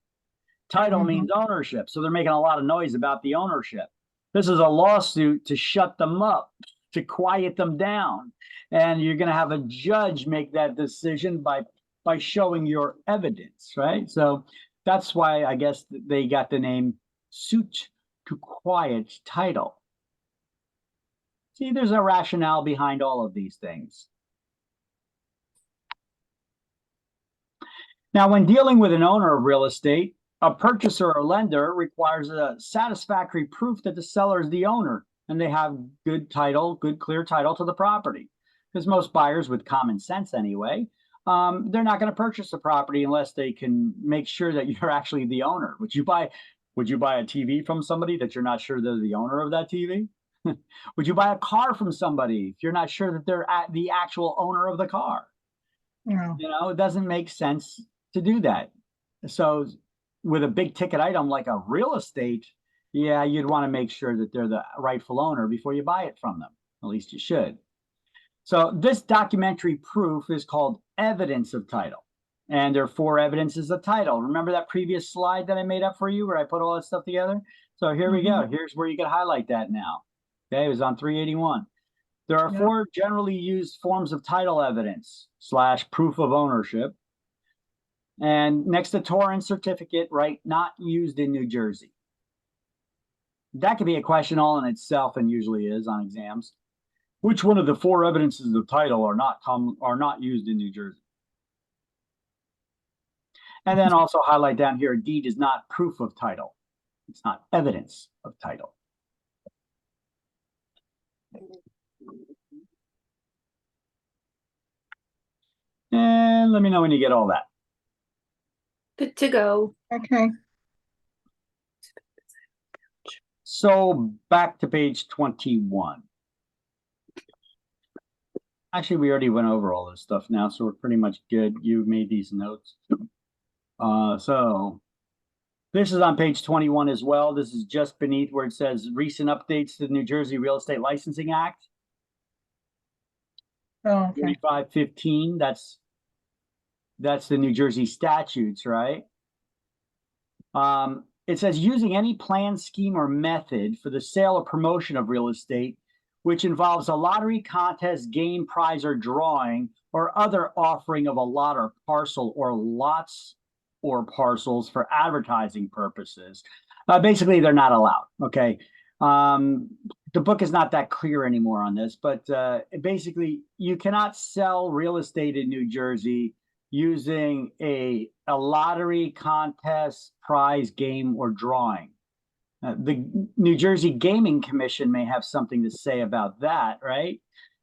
Title means ownership, so they're making a lot of noise about the ownership. This is a lawsuit to shut them up, to quiet them down. And you're going to have a judge make that decision by showing your evidence, right? So that's why I guess they got the name suit to quiet title. See, there's a rationale behind all of these things. Now, when dealing with an owner of real estate, a purchaser or lender requires a satisfactory proof that the seller is the owner and they have good title, good clear title to the property. Because most buyers with common sense anyway, they're not going to purchase a property unless they can make sure that you're actually the owner. Would you buy a TV from somebody that you're not sure they're the owner of that TV? Would you buy a car from somebody if you're not sure that they're the actual owner of the car? No. You know, it doesn't make sense to do that. So with a big ticket item like a real estate, yeah, you'd want to make sure that they're the rightful owner before you buy it from them. At least you should. So this documentary proof is called evidence of title. And there are 4 evidences of title. Remember that previous slide that I made up for you where I put all that stuff together? So here we go. Here's where you can highlight that now. Okay, it was on 381. There are 4 generally used forms of title evidence / proof of ownership. And next to torrent certificate, right, not used in New Jersey. That could be a question all in itself and usually is on exams. Which one of the 4 evidences of title are not used in New Jersey? And then also highlight down here, a deed is not proof of title. It's not evidence of title. And let me know when you get all that. Good to go. Okay. So back to page 21. Actually, we already went over all this stuff now, so we're pretty much good. You made these notes. So this is on page 21 as well. This is just beneath where it says recent updates to the New Jersey Real Estate Licensing Act. Oh, okay. 3515, that's the New Jersey statutes, right? It says using any plan, scheme, or method for the sale or promotion of real estate, which involves a lottery contest, game, prize, or drawing, or other offering of a lot or parcel or lots or parcels for advertising purposes. Basically, they're not allowed, okay? The book is not that clear anymore on this, but basically, you cannot sell real estate in New Jersey using a lottery, contest, prize, game, or drawing. The New Jersey Gaming Commission may have something to say about that, right?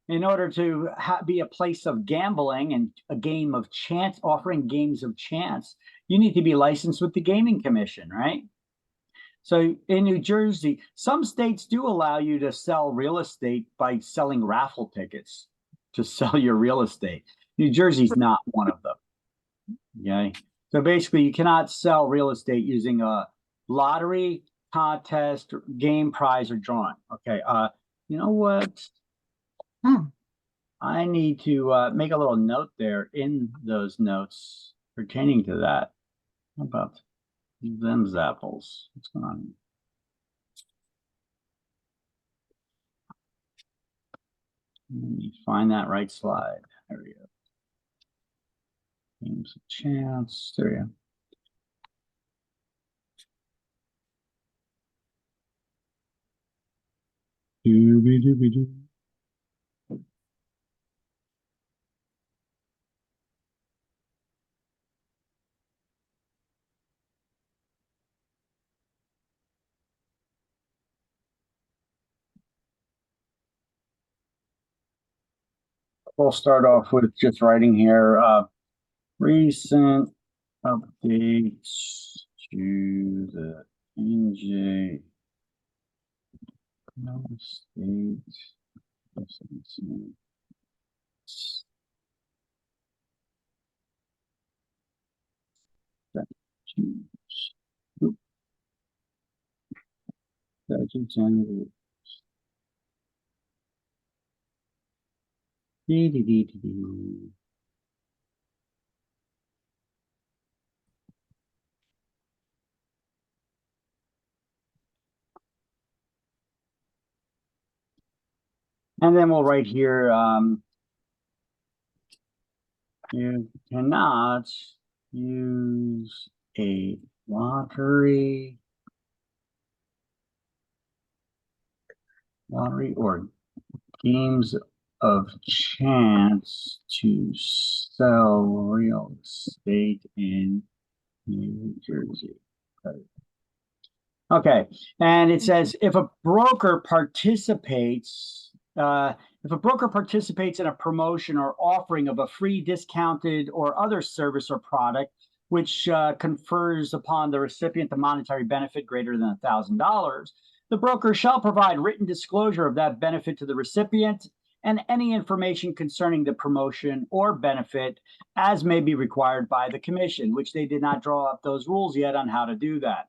In order to be a place of gambling and a game of chance, offering games of chance, you need to be licensed with the Gaming Commission, right? So in New Jersey, some states do allow you to sell real estate by selling raffle tickets to sell your real estate. New Jersey's not one of them. Okay. So basically, you cannot sell real estate using a lottery, contest, game, prize, or drawing. Okay. You know what? I need to make a little note there in those notes pertaining to that. How about them apples? What's going on? Let me find that right slide. There we go. Games of chance. There we go. Dooby-dooby-doo. We'll start off with just writing here, recent updates to the NJ State licensing statutes. Statutes and rules. Dee-dee-dee-dee-dee. And then we'll write here, you cannot use a lottery or games of chance to sell real estate in New Jersey. Okay, and it says if a broker participates in a promotion or offering of a free, discounted, or other service or product which confers upon the recipient the monetary benefit greater than $1,000, the broker shall provide written disclosure of that benefit to the recipient and any information concerning the promotion or benefit as may be required by the commission, which they did not draw up those rules yet on how to do that.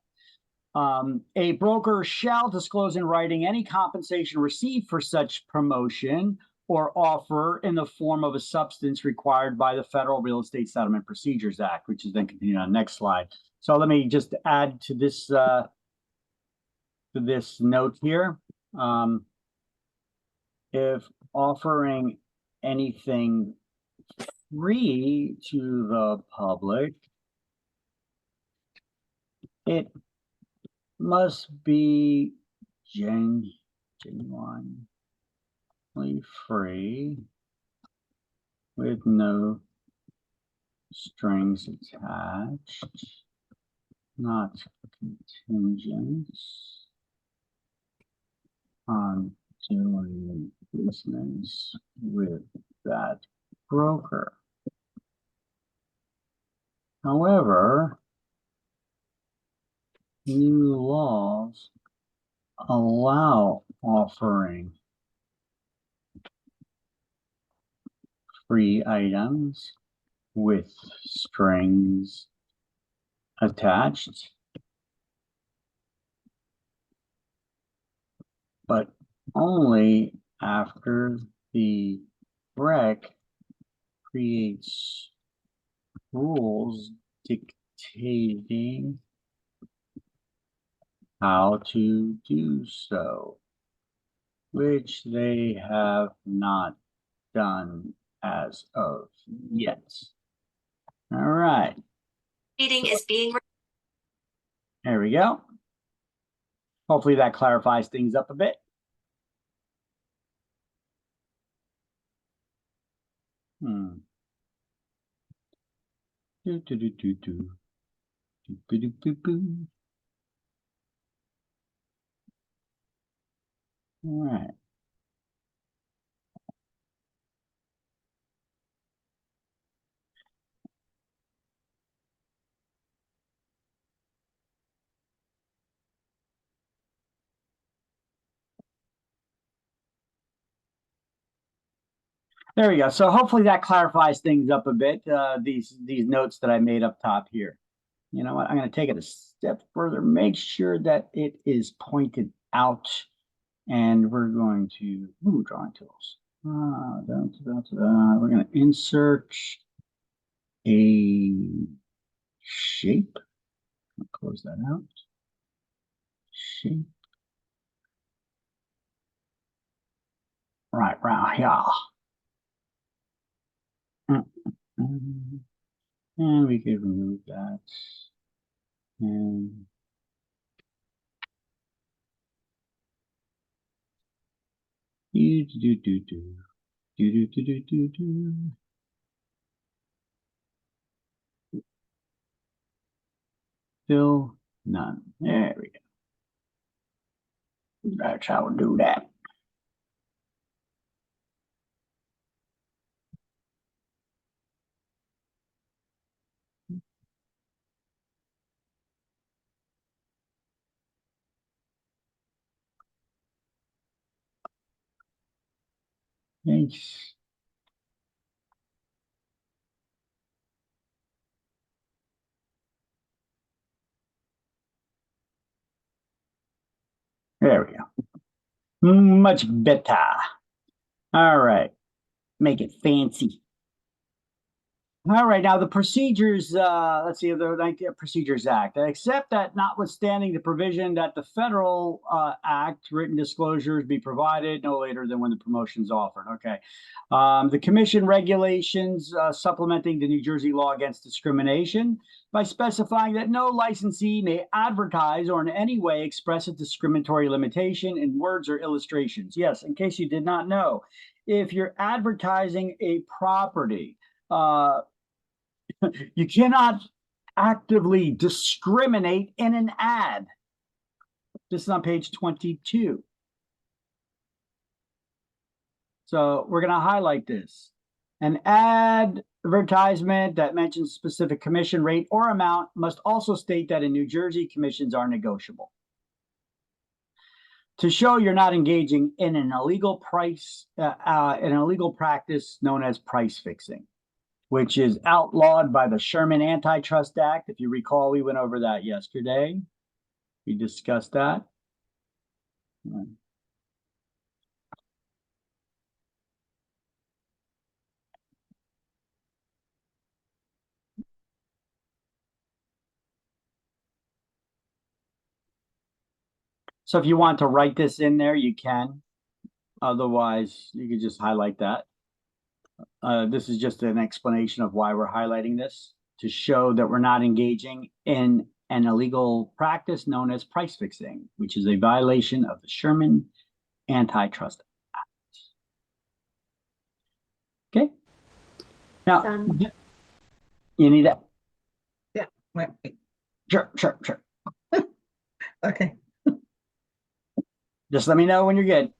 A broker shall disclose in writing any compensation received for such promotion or offer in the form of a substance required by the Federal Real Estate Settlement Procedures Act, which is then continued on the next slide. So let me just add to this note here. If offering anything free to the public, it must be genuinely free with no strings attached, not contingent on doing business with that broker. However, new laws allow offering free items with strings attached, but only after the REC creates rules dictating how to do so, which they have not done as of yet. All right. Meeting is being. There we go. Hopefully that clarifies things up a bit. Do, do, do, do, do. Do, do, do, do, do. All right. There we go. So hopefully that clarifies things up a bit. These notes that I made up top here. You know what? I'm going to take it a step further. Make sure that it is pointed out, and we're going to drawing tools. We're going to insert a shape. I'll close that out. Shape. Right round here. And we could remove that. And Still none. There we go. That's how we do that. Thanks. There we go. Much better. All right. Make it fancy. All right, now the procedures, let's see, the Procedures Act, except that notwithstanding the provision that the federal act, written disclosures be provided no later than when the promotion's offered. Okay. The commission regulations supplementing the New Jersey law against discrimination by specifying that no licensee may advertise or in any way express a discriminatory limitation in words or illustrations. Yes, in case you did not know, if you're advertising a property, you cannot actively discriminate in an ad. This is on page 22. So we're going to highlight this. An advertisement that mentions specific commission rate or amount must also state that in New Jersey, commissions are negotiable. To show you're not engaging in an illegal practice known as price fixing, which is outlawed by the Sherman Antitrust Act. If you recall, we went over that yesterday. We discussed that. So if you want to write this in there, you can. Otherwise, you could just highlight that. This is just an explanation of why we're highlighting this, to show that we're not engaging in an illegal practice known as price fixing, which is a violation of the Sherman Antitrust Act. Okay. Now, you need that? Yeah. Wait. Sure. Okay. Just let me know when you're good.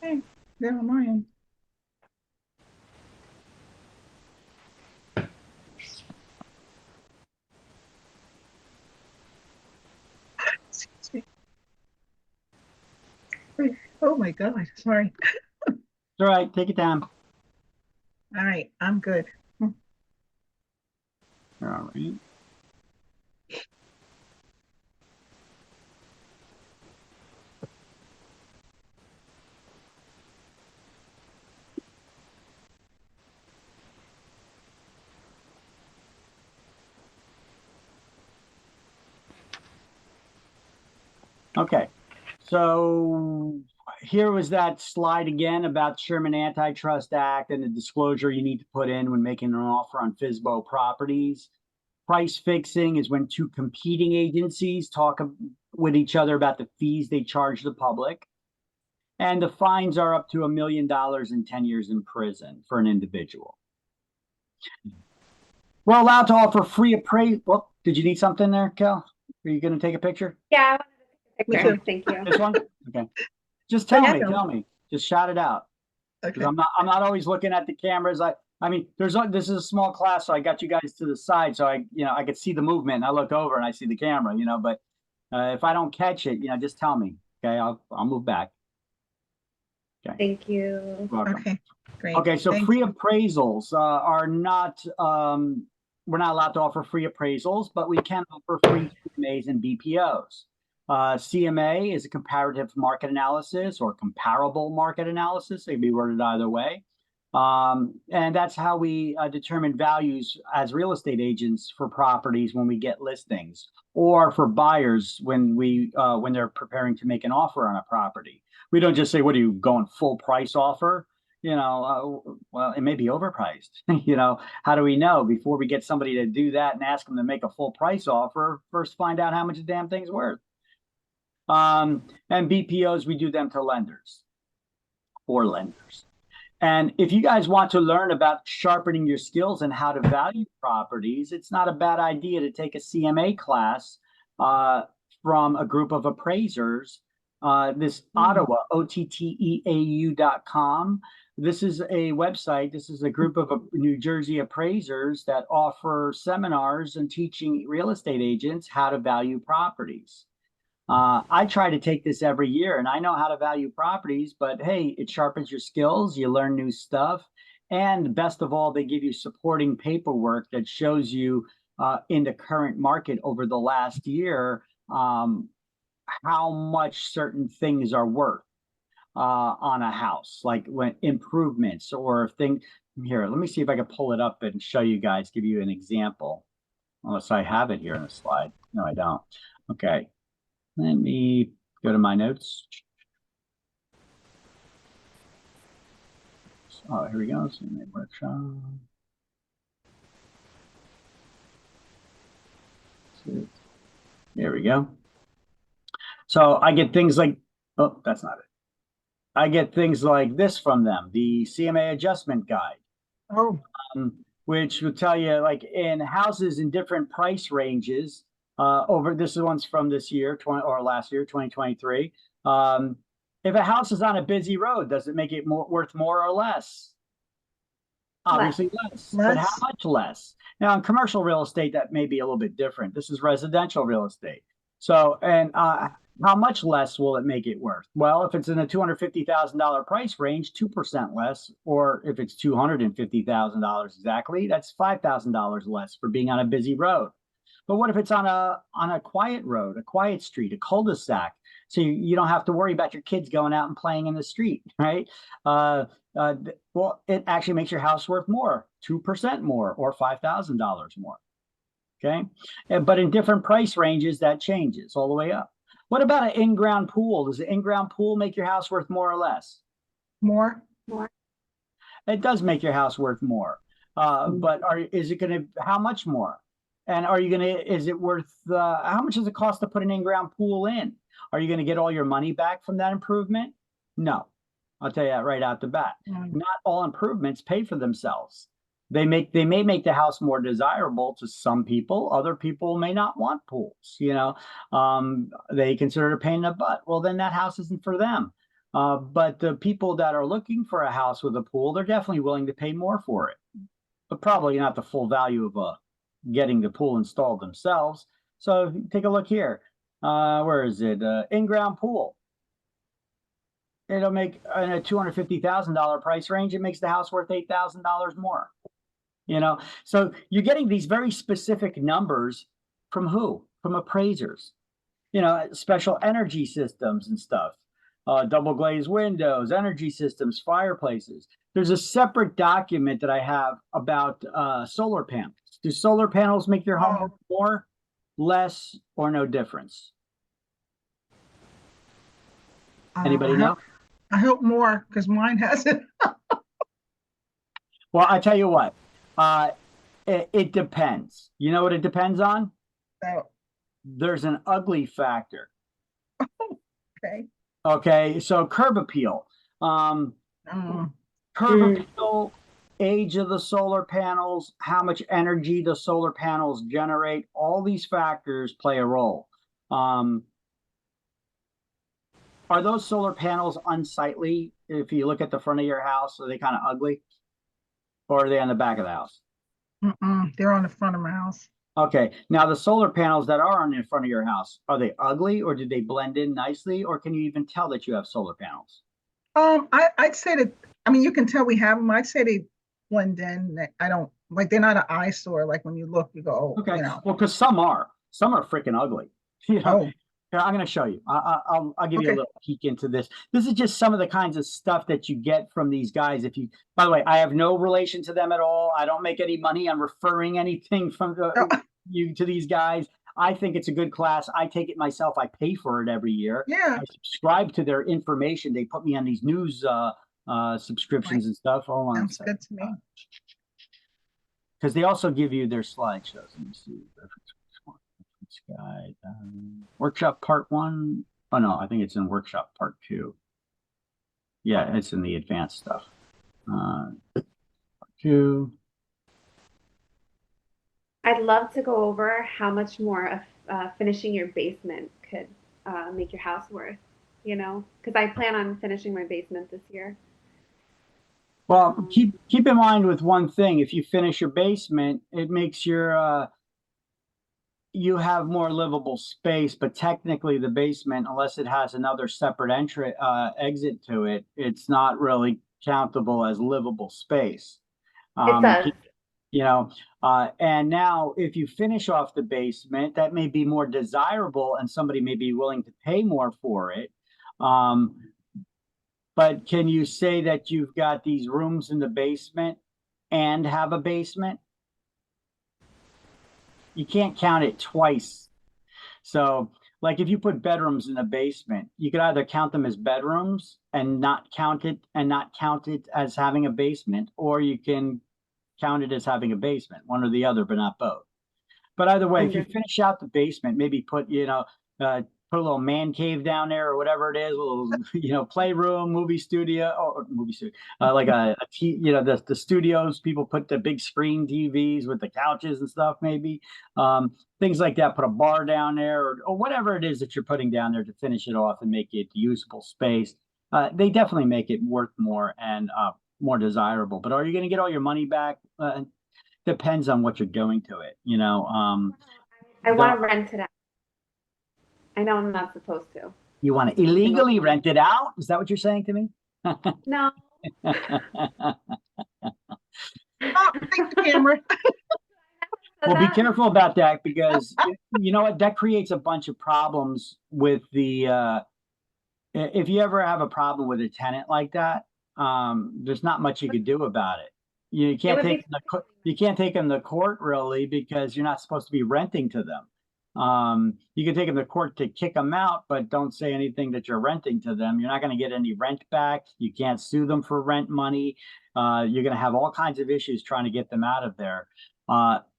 Okay. Never mind. Oh my God, sorry. It's all right. Take it down. All right, I'm good. All right. Okay, so here was that slide again about Sherman Antitrust Act and the disclosure you need to put in when making an offer on FSBO properties. Price fixing is when two competing agencies talk with each other about the fees they charge the public. And the fines are up to $1 million and 10 years in prison for an individual. We're allowed to offer free appraisal. Well, did you need something there, Kel? Are you going to take a picture? Yeah, I Me wanted to too. take a picture. Thank you. This one? Okay. Just Oh, tell yeah, me, no. tell me. Just shout it out. Okay. I'm not always looking at the cameras. I mean, this is a small class, so I got you guys to the side, so I could see the movement. And I look over and I see the camera, but if I don't catch it, just tell me. Okay, I'll move back. Okay, Thank you. you're welcome. Okay, great. Okay, so Thanks. free appraisals are not, we're not allowed to offer free appraisals, but we can offer free CMAs and BPOs. CMA is a comparative market analysis or comparable market analysis. It can be worded either way. And that's how we determine values as real estate agents for properties when we get listings, or for buyers when when they're preparing to make an offer on a property. We don't just say, what are you going full price offer? Well, it may be overpriced. How do we know? Before we get somebody to do that and ask them to make a full price offer, first find out how much the damn thing's worth. And BPOs, we do them to lenders or lenders. And if you guys want to learn about sharpening your skills and how to value properties, it's not a bad idea to take a CMA class from a group of appraisers. This Ottawa, OTTEAU.com. This is a website. This is a group of New Jersey appraisers that offer seminars and teaching real estate agents how to value properties. I try to take this every year, and I know how to value properties, but hey, it sharpens your skills, you learn new stuff, and best of all, they give you supporting paperwork that shows you in the current market over the last year how much certain things are worth on a house, like when improvements or things. Here, let me see if I can pull it up and show you guys, give you an example. Unless I have it here in a slide. No, I don't. Okay. Let me go to my notes. Oh, here we go. CMA workshop. There we go. So I get things like, oh, that's not it. I get things like this from them, the CMA adjustment guide. Oh, Which will tell you, like, in houses in different price ranges, this is one's from this year, last year, 2023. If a house is on a busy road, does it make it worth more or less? Obviously less. But how much less? Now, in commercial real estate, that may be a little bit different. This is residential real estate. So, and how much less will it make it worth? Well, if it's in a $250,000 price range, 2% less, or if it's $250,000 exactly, that's $5,000 less for being on a busy road. But what if it's on a quiet road, a quiet street, a cul-de-sac? So you don't have to worry about your kids going out and playing in the street, right? Well, it actually makes your house worth more, 2% more, or $5,000 more. Okay, but in different price ranges, that changes all the way up. What about an in-ground pool? Does an in-ground pool make your house worth more or less? more? It does make your house worth more. But is it going to, how much more? And is it worth, how much does it cost to put an in-ground pool in? Are you going to get all your money back from that improvement? No, I'll tell you that right out the bat. Not all improvements pay for themselves. They may make the house more desirable to some people. Other people may not want pools. They consider it a pain in the butt. Well, then that house isn't for them. But the people that are looking for a house with a pool, they're definitely willing to pay more for it, but probably not the full value of getting the pool installed themselves. So take a look here. Where is it? In-ground pool. it'll make in a $250,000 price range, it makes the house worth $8,000 more. You know, so you're getting these very specific numbers from who? From appraisers. You know, special energy systems and stuff, double glazed windows, energy systems, fireplaces. There's a separate document that I have about solar panels. Do solar panels make your home worth more, less, or no difference? Anybody know? I hope more, because mine hasn't. Well, I tell you what, it depends. You know what it depends on? So, There's an ugly factor. okay. Okay, so curb appeal. Um, Curb appeal, age of the solar panels, how much energy the solar panels generate, all these factors play a role. Are those solar panels unsightly? If you look at the front of your house, are they kind of ugly? Or are they on the back of the house? they're on the front of my house. Okay, now the solar panels that are on the front of your house, are they ugly or do they blend in nicely? Or can you even tell that you have solar panels? I'd say that, I mean, you can tell we have them. I'd say they blend in. I don't, like, they're not an eyesore. Like when you look, you go, oh, Okay, you know. well, because some are freaking ugly. You know, Oh, here, I'm going to show you. I'll give you a Okay. little peek into this. This is just some of the kinds of stuff that you get from these guys. If you, by the way, I have no relation to them at all. I don't make any money on referring anything from you to these guys. I think it's a good class. I take it myself. I pay for it every year. yeah. I subscribe to their information. They put me on these news subscriptions and stuff. Hold on a Sounds second. good to me. Because they also give you their slideshows. Let me see. Guide, workshop part 1. Oh no, I think it's in workshop part 2. Yeah, it's in the advanced stuff. Part 2. I'd love to go over how much more finishing your basement could make your house worth, you know, because I plan on finishing my basement this year. Well, keep in mind with one thing: if you finish your basement, it makes your you have more livable space. But technically, the basement, unless it has another separate entry exit to it, it's not really countable as livable space. It does. You know, and now if you finish off the basement, that may be more desirable and somebody may be willing to pay more for it. But can you say that you've got these rooms in the basement and have a basement? You can't count it twice. So, like if you put bedrooms in the basement, you could either count them as bedrooms and not count it as having a basement, or you can count it as having a basement, one or the other, but not both. But either way, if you finish out the basement, maybe put, put a little man cave down there or whatever it is, a little, playroom, movie studio, like the studios, people put the big screen TVs with the couches and stuff, maybe things like that. Put a bar down there or whatever it is that you're putting down there to finish it off and make it usable space. They definitely make it worth more and more desirable. But are you going to get all your money back? Depends on what you're doing to it. I want to rent it out. I know I'm not supposed to. You want to illegally rent it out? Is that what you're saying to me? No. Oh, take the camera. Well, be careful about that because you know what? That creates a bunch of problems with the, if you ever have a problem with a tenant like that, there's not much you could do about it. You can't take them to court really because you're not supposed to be renting to them. You can take them to court to kick them out, but don't say anything that you're renting to them. You're not going to get any rent back. You can't sue them for rent money. You're going to have all kinds of issues trying to get them out of there.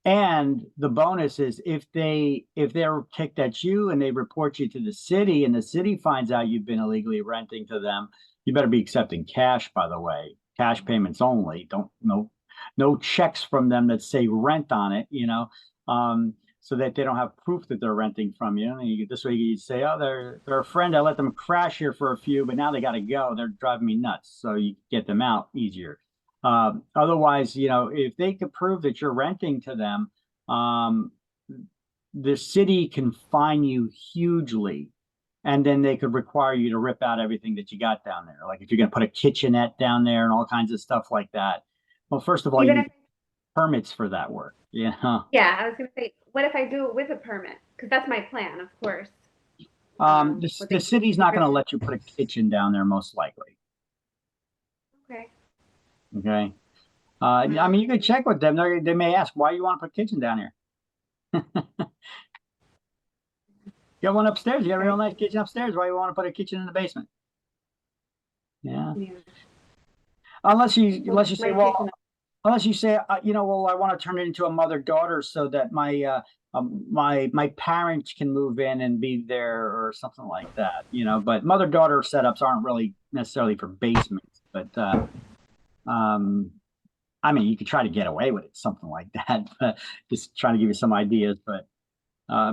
And the bonus is if they're ticked at you and they report you to the city and the city finds out you've been illegally renting to them, you better be accepting cash, by the way. Cash payments only. No checks from them that say rent on it, so that they don't have proof that they're renting from you. And this way you say, oh, they're a friend. I let them crash here for a few, but now they got to go. They're driving me nuts. So you get them out easier. Otherwise, if they could prove that you're renting to them, the city can fine you hugely And then they could require you to rip out everything that you got down there. Like if you're going to put a kitchenette down there and all kinds of stuff like that. Well, first of all, you Even need if, permits for that work. Yeah. yeah, I was gonna say, what if I do it with a permit? Because that's my plan, of course. With The the city's not going to let you put a kitchen down there, most likely. okay. Okay. I mean, you can check with them. They may ask, why you want to put a kitchen down here? You got one upstairs. You got a real nice kitchen upstairs. Why you want to put a kitchen in the basement? Yeah. Yeah. Unless you Well, say, my well, kitchen- unless you say, well, I want to turn it into a mother-daughter so that my parents can move in and be there or something like that, but mother-daughter setups aren't really necessarily for basements, but I mean, you could try to get away with it, something like that, but just trying to give you some ideas, but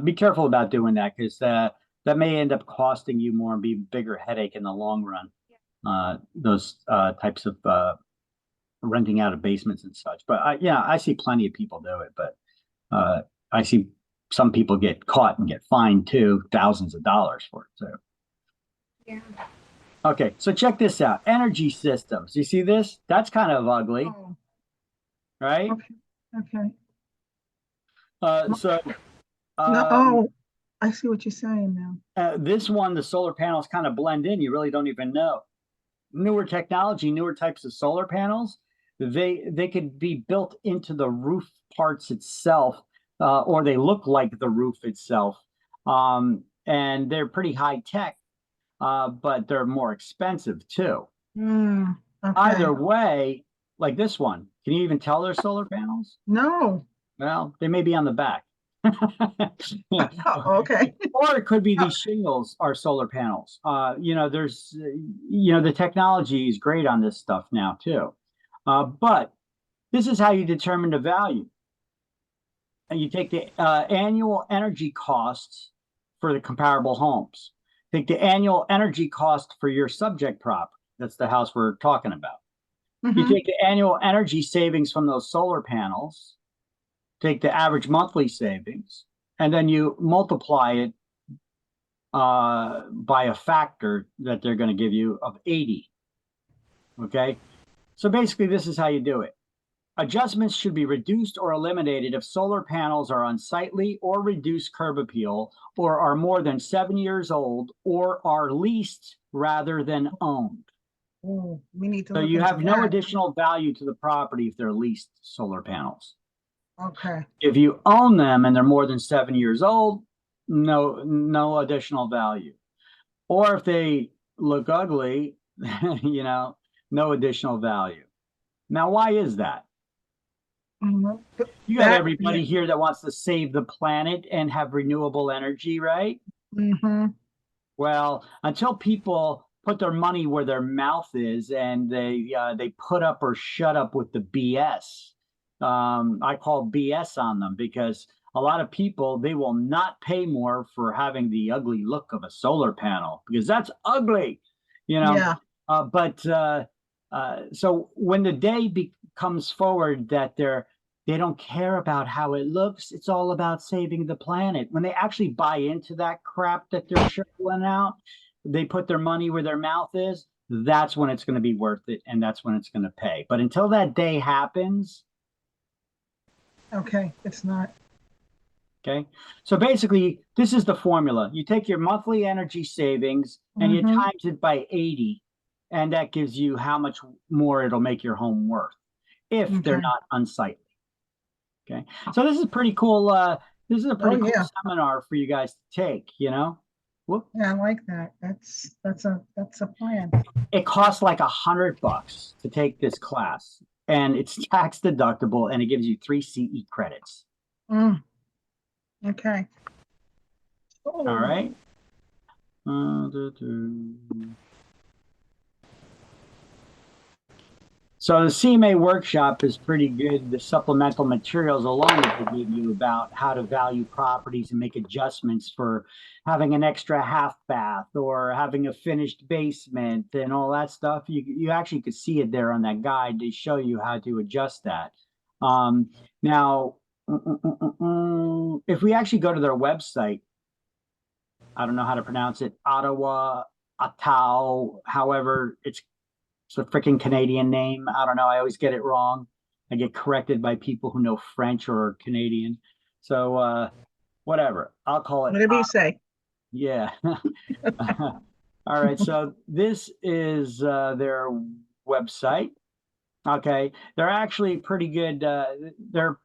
be careful about doing that because that may end up costing you more and be a bigger headache in the long run. Those types of renting out of basements and such. But I see plenty of people do it, but I see some people get caught and get fined too, thousands of dollars for it too. Yeah. Okay, so check this out. Energy systems. You see this? That's kind of ugly, Oh, right? okay, okay. So No, oh, I see what you're saying now. this one, the solar panels kind of blend in. You really don't even know. Newer technology, newer types of solar panels, they could be built into the roof parts itself, or they look like the roof itself, and they're pretty high tech, but they're more expensive too. Mm, okay. Either way, like this one, can you even tell they're solar panels? No. Well, they may be on the back. Oh, okay. Or it could be these shingles are solar panels. There's, the technology is great on this stuff now too. But this is how you determine the value. And you take the annual energy costs for the comparable homes. Take the annual energy cost for your subject property. That's the house we're talking about. You Mhm. take the annual energy savings from those solar panels, take the average monthly savings, and then you multiply it by a factor that they're going to give you of 80. Okay. So basically, this is how you do it. Adjustments should be reduced or eliminated if solar panels are unsightly or reduce curb appeal or are more than 7 years old or are leased rather than owned. Oh, we need to So look you into have no that. additional value to the property if they're leased solar panels. Okay. If you own them and they're more than 7 years old, no additional value. Or if they look ugly, no additional value. Now, why is that? Mhm. You got That, everybody here that wants to save the planet and have renewable energy, right? mm-hmm. Well, until people put their money where their mouth is and they put up or shut up with the BS. I call BS on them because a lot of people, they will not pay more for having the ugly look of a solar panel because that's ugly, Yeah. So when the day comes forward that they don't care about how it looks, it's all about saving the planet. When they actually buy into that crap that they're shoveling out, they put their money where their mouth is, that's when it's going to be worth it and that's when it's going to pay. But until that day happens, Okay. It's not. okay. So basically, this is the formula. You take your monthly energy savings and you Mhm. times it by 80, and that gives you how much more it'll make your home worth if they're Okay. not unsightly. Okay. So this is pretty cool. This is a pretty Oh, cool yeah. seminar for you guys to take, Whoop. Yeah, I like that. That's a plan. It costs like $100 to take this class, and it's tax deductible, and it gives you 3 CE credits. Mm. Okay. All Oh, right. So the CMA workshop is pretty good. The supplemental materials alone that they give you about how to value properties and make adjustments for having an extra half bath or having a finished basement and all that stuff. You actually could see it there on that guide. They show you how to adjust that. Now, if we actually go to their website, I don't know how to pronounce it, Ottawa, Ottawa, however, it's a freaking Canadian name. I don't know. I always get it wrong. I get corrected by people who know French or Canadian. So whatever. I'll call it. Whatever you say. Yeah. All right. So this is their website. Okay. They're actually pretty good. They're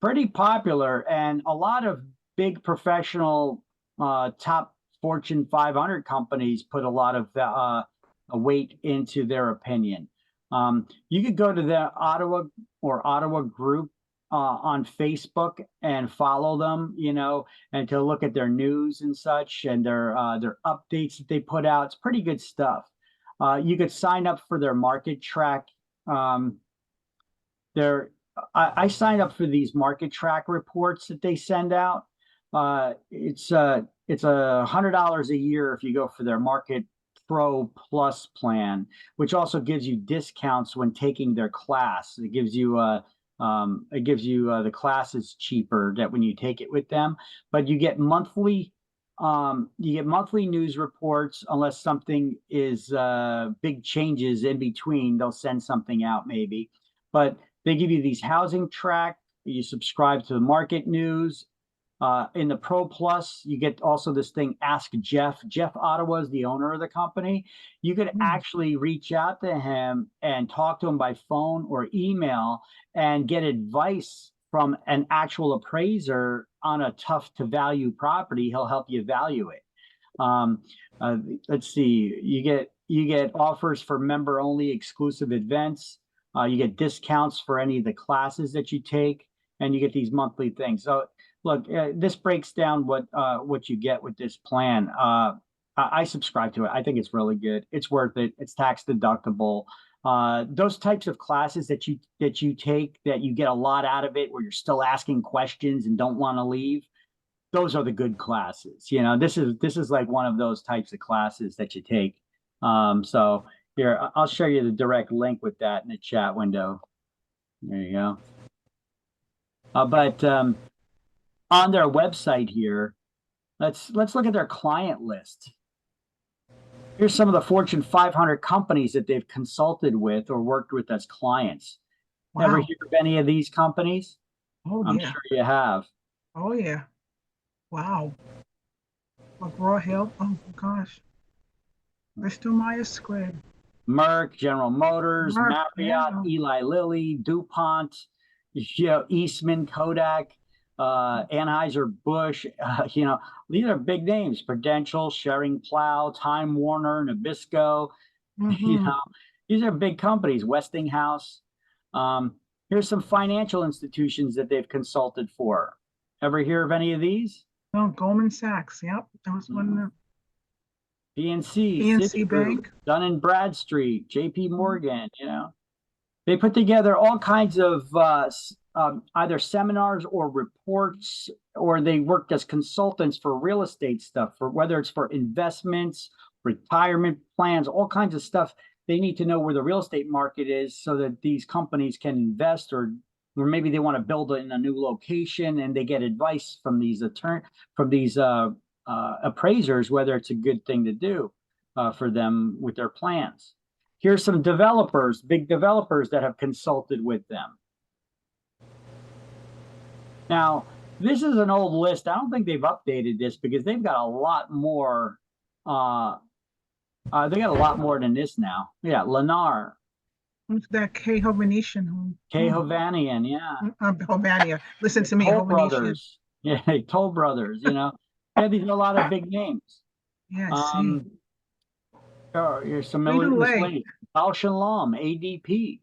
pretty popular, and a lot of big professional top Fortune 500 companies put a lot of a weight into their opinion. You could go to the Ottawa group on Facebook and follow them, and to look at their news and such, and their updates that they put out. It's pretty good stuff. You could sign up for their market track. I signed up for these market track reports that they send out. It's $100 a year if you go for their Market Pro Plus plan, which also gives you discounts when taking their class. It gives you the classes cheaper that when you take it with them, but you get monthly news reports unless something is big changes in between. They'll send something out maybe, but they give you these housing track. You subscribe to the market news. In the Pro Plus, you get also this thing, Ask Jeff. Jeff Ottawa is the owner of the company. You could actually reach out to him and talk to him by phone or email and get advice from an actual appraiser on a tough to value property. He'll help you value it. Let's see. You get offers for member only exclusive events. You get discounts for any of the classes that you take, and you get these monthly things. So look, this breaks down what you get with this plan. I subscribe to it. I think it's really good. It's worth it. It's tax deductible. Those types of classes that you take, that you get a lot out of it, where you're still asking questions and don't want to leave. Those are the good classes. This is like one of those types of classes that you take. So here, I'll show you the direct link with that in the chat window. There you go. But on their website here, let's look at their client list. Here's some of the Fortune 500 companies that they've consulted with or worked with as clients. Wow. Ever hear of any of these companies? Oh, I'm yeah. sure you have. Oh, yeah. Wow. McGraw Hill. Oh, gosh. Bristol Myers Squibb. Merck, General Motors, Merck, Marriott, yeah. Eli Lilly, DuPont, Eastman, Kodak, Anheuser-Busch. These are big names. Prudential, Schering-Plough, Time Warner, Nabisco. These are big companies. Westinghouse. Here's some financial institutions that they've consulted for. Ever hear of any of these? Oh, Goldman Sachs. Yep, that was one of them. PNC, PNC Citigroup, Bank. Dun & Bradstreet, JP Morgan. They put together all kinds of either seminars or reports, or they worked as consultants for real estate stuff, for whether it's for investments, retirement plans, all kinds of stuff. They need to know where the real estate market is so that these companies can invest, or maybe they want to build in a new location, and they get advice from these appraisers whether it's a good thing to do for them with their plans. Here's some developers, big developers that have consulted with them. Now, this is an old list. I don't think they've updated this because they've got a lot more. They got a lot more than this now. Yeah, Lennar. Who's that? Hovnanian home. Hovnanian, yeah. Hovnanian. Listen to me, Toll Hovnanian. Brothers. Yeah, Toll Brothers, Yeah, these are a lot of big names. Yeah, I see. You're familiar with Frito-Lay. Bausch & Lomb, ADP.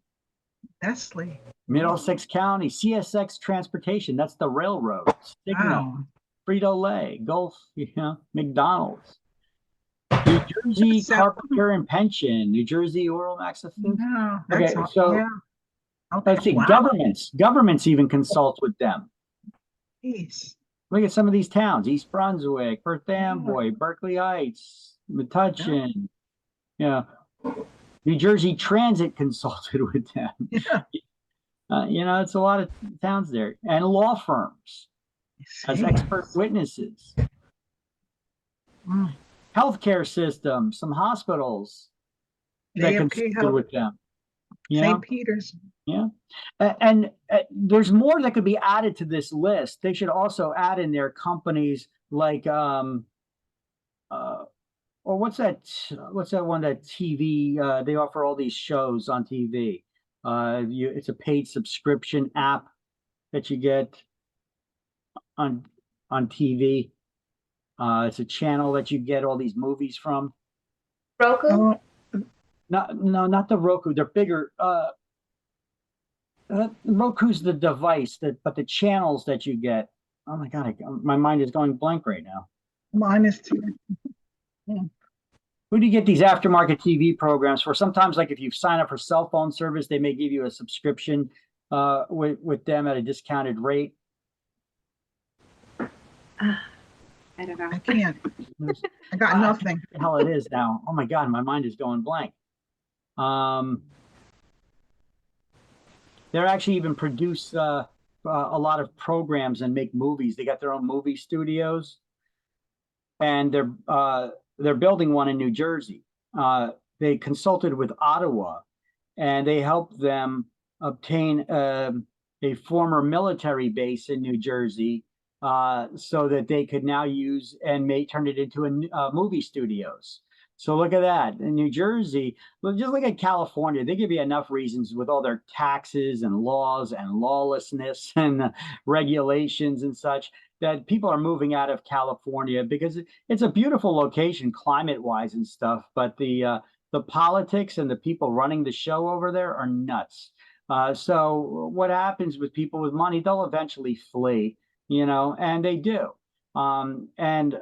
Nestle. Middlesex County, CSX Transportation. That's the railroad. Signal. Wow. Frito-Lay, Gulf, McDonald's. New Jersey So- Carpenter and Pension, New Jersey Oral Max of Food. No, that's Okay, all. so Yeah. Okay. let's see, Wow. governments even consult with them. Jeez. Look at some of these towns: East Brunswick, Perth Amboy, Berkeley Heights, Metuchen. New Jersey Transit consulted with them. Yeah. It's a lot of towns there, and law firms as See. expert witnesses. Mm. Healthcare system, some hospitals that JFK consulted Health, with them. You St. know, Peter's. yeah. And there's more that could be added to this list. They should also add in their companies like uh or what's that one that TV they offer all these shows on TV. It's a paid subscription app that you get on TV. It's a channel that you get all these movies from. Roku? Oh, Not the Roku. They're bigger. Roku's the device but the channels that you get. Oh my God, my mind is going blank right now. mine is too. Who do you get these aftermarket TV programs for? Sometimes, like if you sign up for cell phone service, they may give you a subscription with them at a discounted rate. I don't know. I can't. I got nothing. What the hell it is now? Oh my God, my mind is going blank. They're actually even produce a lot of programs and make movies. They got their own movie studios, and they're building one in New Jersey. They consulted with Ottawa, and they helped them obtain a former military base in New Jersey, so that they could now use and turn it into a movie studios. So look at that. In New Jersey, well, just look at California. They give you enough reasons with all their taxes and laws and lawlessness and regulations and such that people are moving out of California because it's a beautiful location climate-wise and stuff, but the politics and the people running the show over there are nuts. So what happens with people with money, they'll eventually flee, and they do. And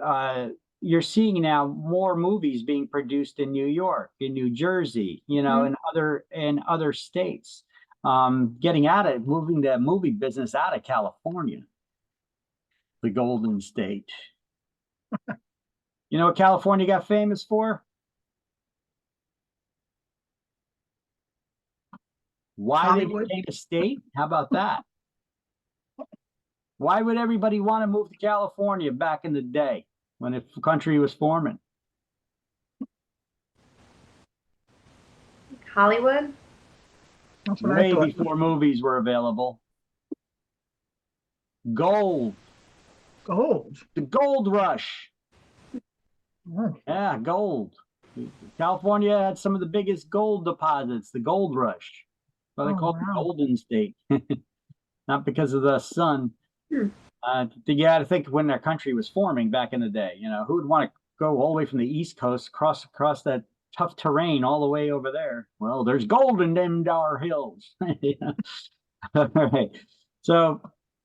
you're seeing now more movies being produced in New York, in New Jersey, Mhm. in other states, moving the movie business out of California, the Golden State. You know what California got famous for? Why they Hollywood. became a state? How about that? Why would everybody want to move to California back in the day when the country was forming? Hollywood? That's what I Way thought. before movies were available. Gold, Gold. the gold rush. Oh, Yeah, gold. California had some of the biggest gold deposits, the gold rush. Well, they oh, call it the wow. Golden State, not because of the sun. Hmm. You got to think when their country was forming back in the day. Who would want to go all the way from the East Coast, across that tough terrain all the way over there? Well, there's gold in them dar hills. All right. So,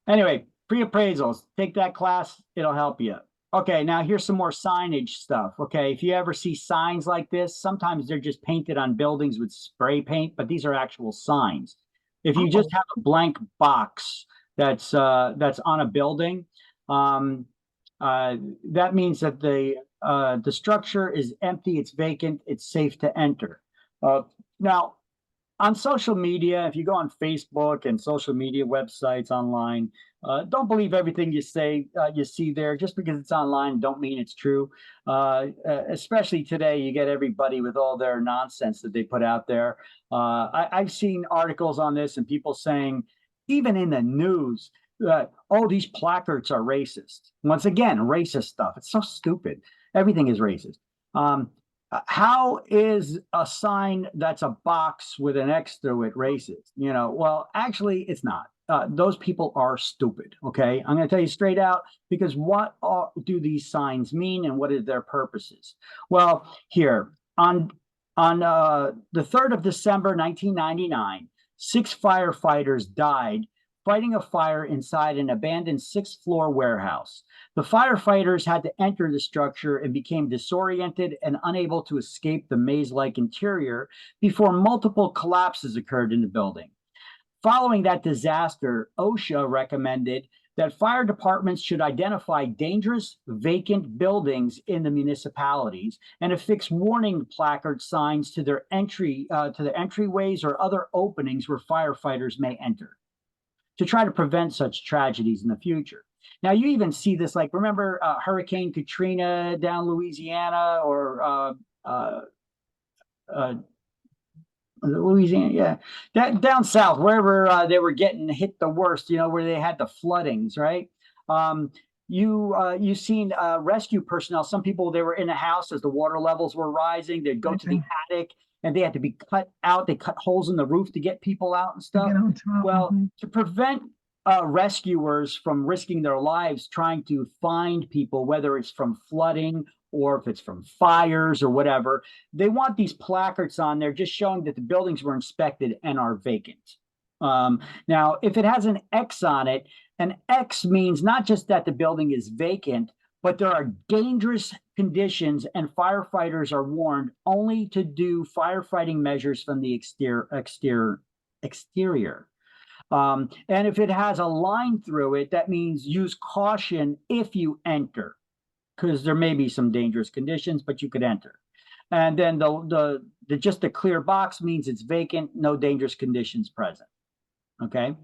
anyway, pre-appraisals. Take that class; it'll help you. Okay, now here's some more signage stuff. Okay, if you ever see signs like this, sometimes they're just painted on buildings with spray paint, but these are actual signs. If you just Oh, have a blank box that's on a building, um, that means that the structure is empty, it's vacant, it's safe to enter. Now, on social media, if you go on Facebook and social media websites online, don't believe everything you see there. Just because it's online, don't mean it's true. Especially today, you get everybody with all their nonsense that they put out there. I've seen articles on this and people saying, even in the news, oh, these placards are racist. Once again, racist stuff. It's so stupid. Everything is racist. How is a sign that's a box with an X through it racist? Well, actually, it's not. Those people are stupid. Okay, I'm going to tell you straight out because what do these signs mean and what are their purposes? Well, here on the 3rd of December, 1999, 6 firefighters died fighting a fire inside an abandoned 6th-floor warehouse. The firefighters had to enter the structure and became disoriented and unable to escape the maze-like interior before multiple collapses occurred in the building. Following that disaster, OSHA recommended that fire departments should identify dangerous vacant buildings in the municipalities and affix warning placard signs to their entryways or other openings where firefighters may enter, to try to prevent such tragedies in the future. Now you even see this, like, remember Hurricane Katrina down Louisiana, or Louisiana, yeah, that down south, wherever they were getting hit the worst, where they had the floodings, right? Um, you've seen rescue personnel. Some people, they were in a house as the water levels were rising. They'd go to the attic and they had to be cut out. They cut holes in the roof to get people out and To stuff. get on top. Well, Mhm. to prevent rescuers from risking their lives trying to find people, whether it's from flooding or if it's from fires or whatever, they want these placards on there just showing that the buildings were inspected and are vacant. Now, if it has an X on it, an X means not just that the building is vacant, but there are dangerous conditions, and firefighters are warned only to do firefighting measures from the exterior. And if it has a line through it, that means use caution if you enter, because there may be some dangerous conditions, but you could enter. And then the just a clear box means it's vacant, no dangerous conditions present. Okay.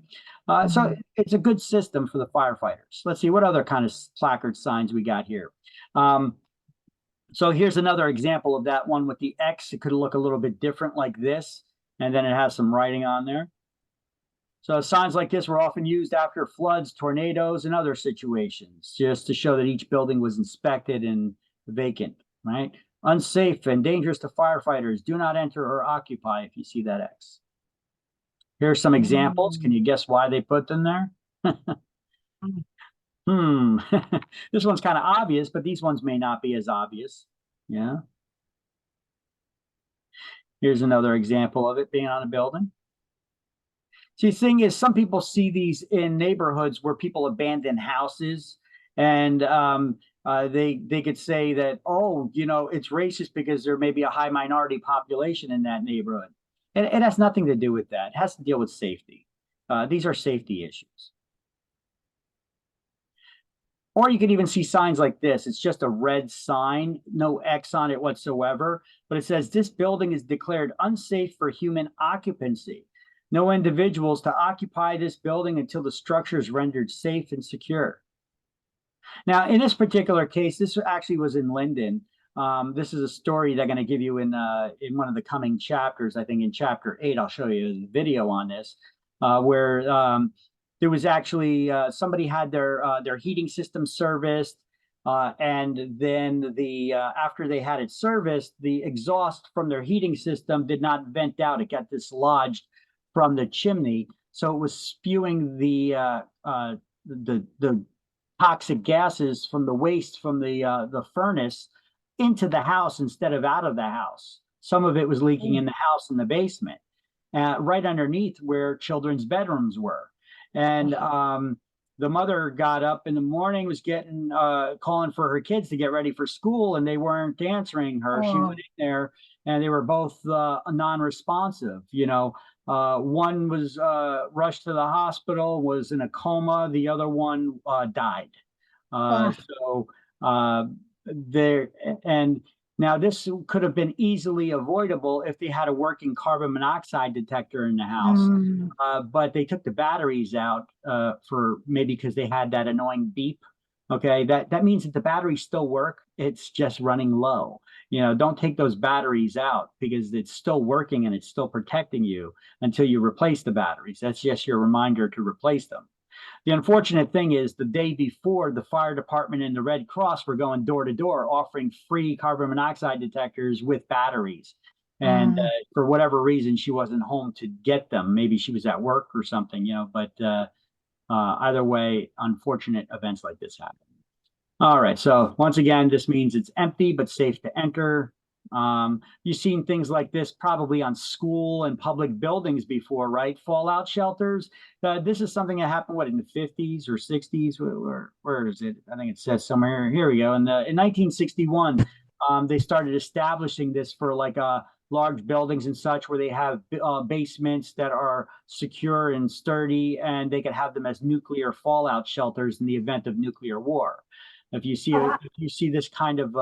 So it's a good system for the firefighters. Let's see what other kind of placard signs we got here. So here's another example of that one with the X. It could look a little bit different like this, and then it has some writing on there. So signs like this were often used after floods, tornadoes, and other situations, just to show that each building was inspected and vacant, right? Unsafe and dangerous to firefighters. Do not enter or occupy if you see that X. Here's some examples. Can you guess why they put them there? This one's kind of obvious, but these ones may not be as obvious. Yeah. Here's another example of it being on a building. See, the thing is, some people see these in neighborhoods where people abandon houses, and they could say that, oh, it's racist because there may be a high minority population in that neighborhood. And it has nothing to do with that. It has to deal with safety. These are safety issues. Or you can even see signs like this. It's just a red sign, no X on it whatsoever, but it says this building is declared unsafe for human occupancy. No individuals to occupy this building until the structure is rendered safe and secure. Now, in this particular case, this actually was in Linden. This is a story they're going to give you in one of the coming chapters. I think in chapter 8, I'll show you a video on this, where there was actually somebody had their heating system serviced, and then after they had it serviced, the exhaust from their heating system did not vent out. It got dislodged from the chimney, so it was spewing the toxic gases from the waste from the furnace into the house instead of out of the house. Some of it was leaking in the house in the basement, right underneath where children's bedrooms were. And the mother got up in the morning, was getting calling for her kids to get ready for school, and they weren't answering her. She went in there, and they were both non-responsive. One was rushed to the hospital, was in a coma. The other one died. There, and now this could have been easily avoidable if they had a working carbon monoxide detector in the house. But they took the batteries out for maybe because they had that annoying beep. Okay, that means that the batteries still work. It's just running low. Don't take those batteries out because it's still working and it's still protecting you until you replace the batteries. That's just your reminder to replace them. The unfortunate thing is the day before, the fire department and the Red Cross were going door to door offering free carbon monoxide detectors with batteries. And for whatever reason, she wasn't home to get them. Maybe she was at work or something, but either way, unfortunate events like this happen. All right. So once again, this means it's empty but safe to enter. You've seen things like this probably on school and public buildings before, right? Fallout shelters. This is something that happened, in the 50s or 60s? Where is it? I think it says somewhere. Here we go. In 1961, they started establishing this for large buildings and such, where they have basements that are secure and sturdy, and they could have them as nuclear fallout shelters in the event of nuclear war. If you see this kind of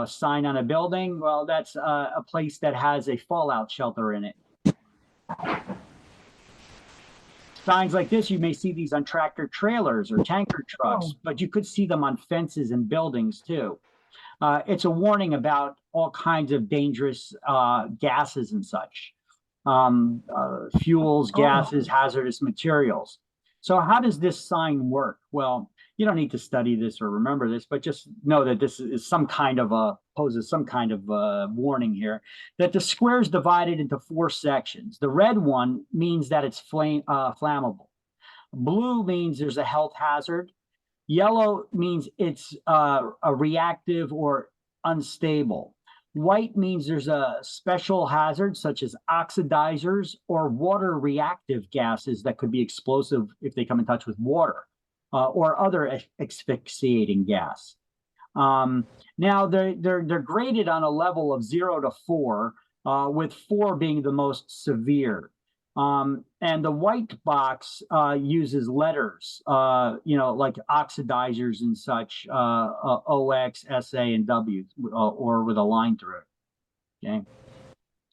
sign on a building, well, that's a place that has a fallout shelter in it. Signs like this, you may see these on tractor trailers or tanker trucks, Oh. but you could see them on fences and buildings too. It's a warning about all kinds of dangerous gases and such, fuels, Oh. gases, hazardous materials. So how does this sign work? Well, you don't need to study this or remember this, but just know that this is some kind of poses some kind of warning here, that the square is divided into 4 sections. The red one means that it's flammable. Blue means there's a health hazard. Yellow means it's a reactive or unstable. White means there's a special hazard, such as oxidizers or water reactive gases that could be explosive if they come in touch with water, or other asphyxiating gas. Now they're graded on a level of 0 to 4, with 4 being the most severe. And the white box uses letters, like oxidizers and such, OX, SA, and W, or with a line through it. Okay.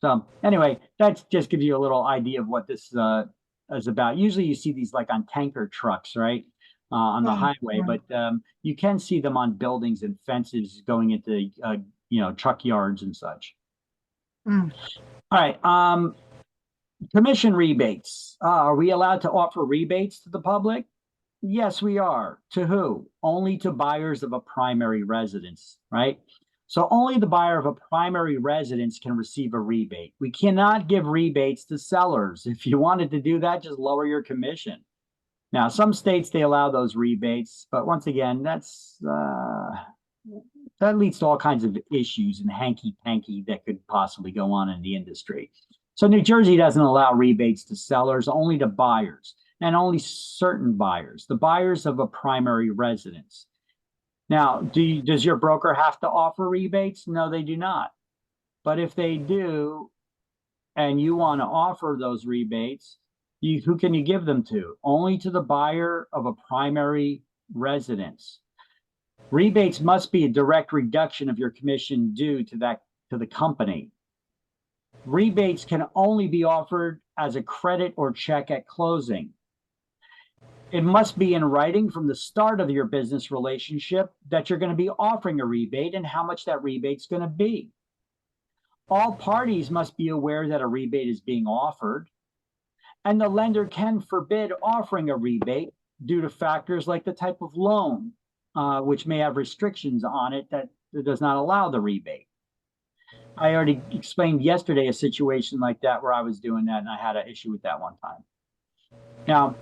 So anyway, that just gives you a little idea of what this is about. Usually you see these like on tanker trucks, right? On the highway, but you can see them on buildings and fences going into, truck yards and such. Mm. All right. Commission rebates. Are we allowed to offer rebates to the public? Yes, we are. To who? Only to buyers of a primary residence, right? So only the buyer of a primary residence can receive a rebate. We cannot give rebates to sellers. If you wanted to do that, just lower your commission. Now, some states, they allow those rebates, but once again, that leads to all kinds of issues and hanky-panky that could possibly go on in the industry. So New Jersey doesn't allow rebates to sellers, only to buyers, and only certain buyers, the buyers of a primary residence. Now, does your broker have to offer rebates? No, they do not. But if they do, and you want to offer those rebates, who can you give them to? Only to the buyer of a primary residence. Rebates must be a direct reduction of your commission due to the company. Rebates can only be offered as a credit or check at closing. It must be in writing from the start of your business relationship that you're going to be offering a rebate and how much that rebate's going to be. All parties must be aware that a rebate is being offered, and the lender can forbid offering a rebate due to factors like the type of loan, which may have restrictions on it that does not allow the rebate. I already explained yesterday a situation like that where I was doing that and I had an issue with that one time. Now,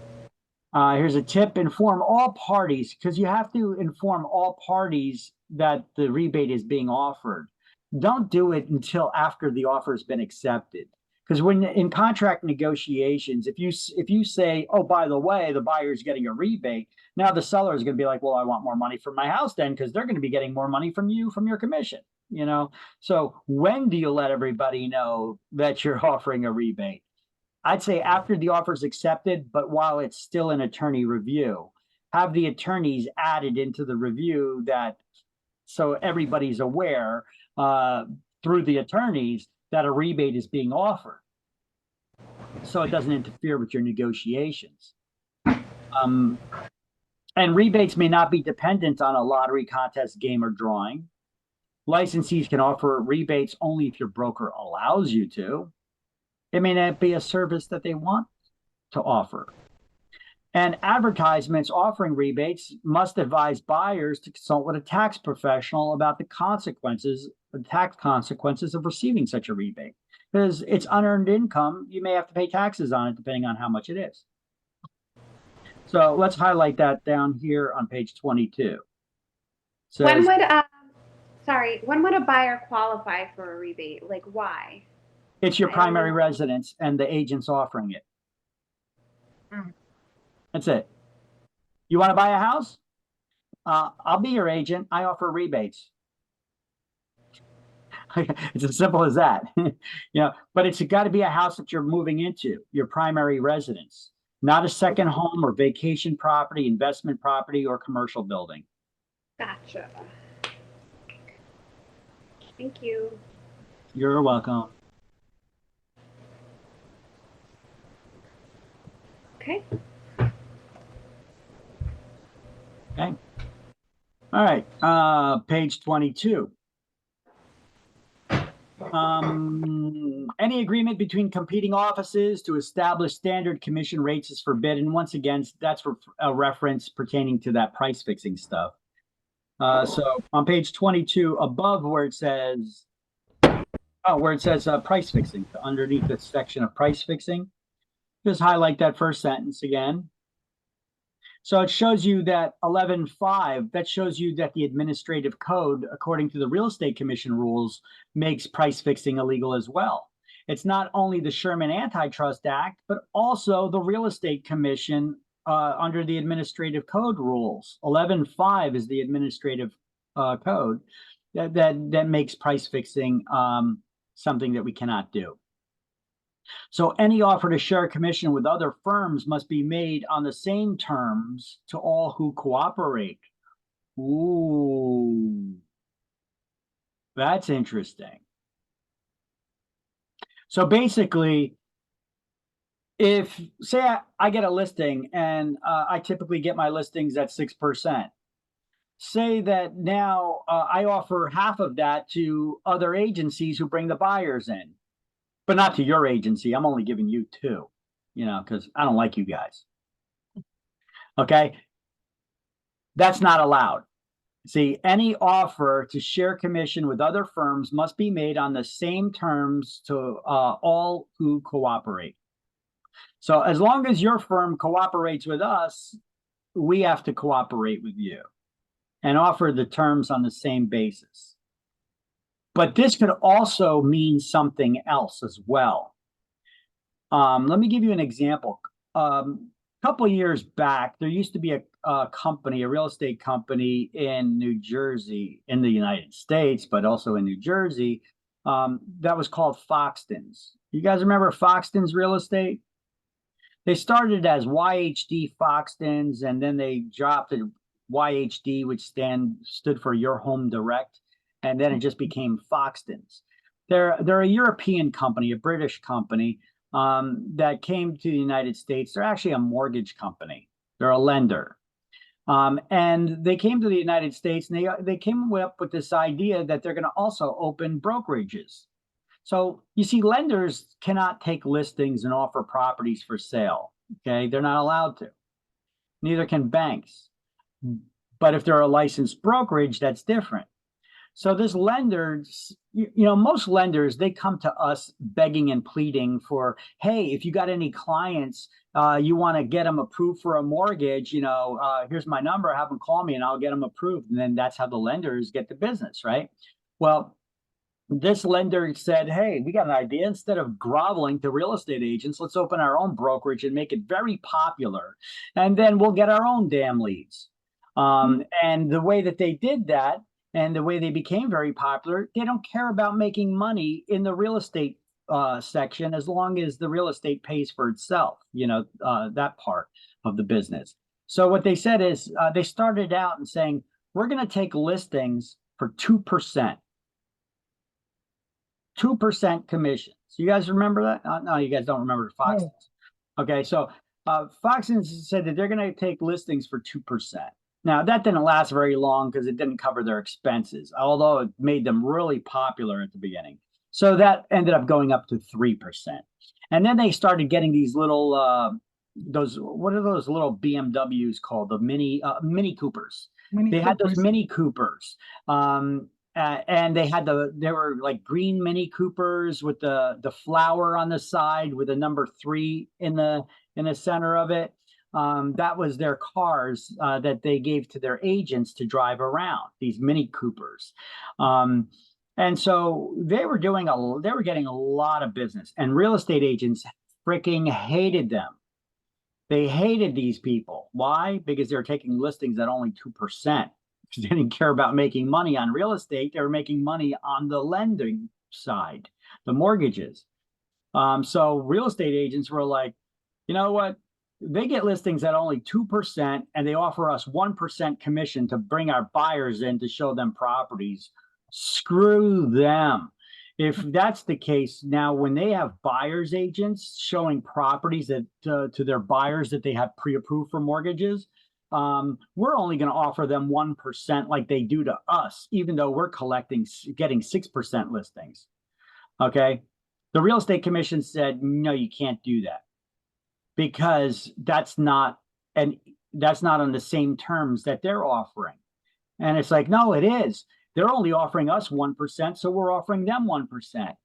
here's a tip: inform all parties, because you have to inform all parties that the rebate is being offered. Don't do it until after the offer has been accepted. Because when in contract negotiations, if you say, oh, by the way, the buyer is getting a rebate, now the seller is going to be like, well, I want more money from my house then, because they're going to be getting more money from you, from your commission. So when do you let everybody know that you're offering a rebate? I'd say after the offer is accepted, but while it's still in attorney review, have the attorneys added into the review so everybody's aware through the attorneys that a rebate is being offered, so it doesn't interfere with your negotiations. And rebates may not be dependent on a lottery, contest, game, or drawing. Licensees can offer rebates only if your broker allows you to. It may not be a service that they want to offer. And advertisements offering rebates must advise buyers to consult with a tax professional about the tax consequences of receiving such a rebate. Because it's unearned income, you may have to pay taxes on it depending on how much it is. So let's highlight that down here on page 22. So when would a buyer qualify for a rebate? Like, why? it's your primary residence and the agent's offering it. That's it. You want to buy a house? I'll be your agent. I offer rebates. It's as simple as that. But it's got to be a house that you're moving into, your primary residence, not a second home or vacation property, investment property, or commercial building. Gotcha. Thank you. You're welcome. Okay. Okay. All right, page 22. Any agreement between competing offices to establish standard commission rates is forbidden. Once again, that's a reference pertaining to that price fixing stuff. So on page 22, above where it says, price fixing, underneath the section of price fixing, just highlight that first sentence again. So it shows you that 11.5, that shows you that the administrative code, according to the Real Estate Commission rules, makes price fixing illegal as well. It's not only the Sherman Antitrust Act, but also the Real Estate Commission under the administrative code rules. 11.5 is the administrative code that makes price fixing something that we cannot do. So any offer to share a commission with other firms must be made on the same terms to all who cooperate. Ooh, that's interesting. So basically, if say I get a listing and I typically get my listings at 6%. Say that now I offer half of that to other agencies who bring the buyers in. But not to your agency. I'm only giving you 2, because I don't like you guys. Okay. That's not allowed. See, any offer to share commission with other firms must be made on the same terms to all who cooperate. So as long as your firm cooperates with us, we have to cooperate with you and offer the terms on the same basis. But this could also mean something else as well. Let me give you an example. A couple of years back, there used to be a company, a real estate company in New Jersey, in the United States, but also in New Jersey, that was called Foxtons. You guys remember Foxtons Real Estate? They started as YHD Foxtons, and then they dropped it YHD, which stood for Your Home Direct. And then it just became Foxtons. They're a European company, a British company that came to the United States. They're actually a mortgage company. They're a lender. And they came to the United States and they came up with this idea that they're going to also open brokerages. So you see, lenders cannot take listings and offer properties for sale. Okay, they're not allowed to. Neither can banks. But if they're a licensed brokerage, that's different. So this lenders, most lenders, they come to us begging and pleading for, hey, if you got any clients, you want to get them approved for a mortgage, here's my number, have them call me and I'll get them approved. And then that's how the lenders get the business, right? Well, this lender said, hey, we got an idea. Instead of groveling to real estate agents, let's open our own brokerage and make it very popular. And then we'll get our own damn leads. And the way that they did that, and the way they became very popular, they don't care about making money in the real estate section as long as the real estate pays for itself, that part of the business. So what they said is they started out and saying, we're going to take listings for 2%. 2% commission. So you guys remember that? No, you guys don't remember Foxtons. Okay, so Foxtons said that they're going to take listings for 2%. Now, that didn't last very long because it didn't cover their expenses, although it made them really popular at the beginning. So that ended up going up to 3%. And then they started getting these little, what are those little BMWs called? The Mini Coopers. They had those Mini Coopers. And they were like green Mini Coopers with the flower on the side with a number 3 in the center of it. That was their cars that they gave to their agents to drive around, these Mini Coopers. And so they were getting a lot of business, and real estate agents freaking hated them. They hated these people. Why? Because they're taking listings at only 2%. They didn't care about making money on real estate. They were making money on the lending side, the mortgages. So real estate agents were like, you know what? They get listings at only 2%, and they offer us 1% commission to bring our buyers in to show them properties. Screw them. If that's the case, now when they have buyer's agents showing properties that to their buyers that they have pre-approved for mortgages, we're only going to offer them 1% like they do to us, even though we're getting 6% listings. Okay. The real estate commission said, no, you can't do that because that's not on the same terms that they're offering. And it's like, no, it is. They're only offering us 1%, so we're offering them 1%.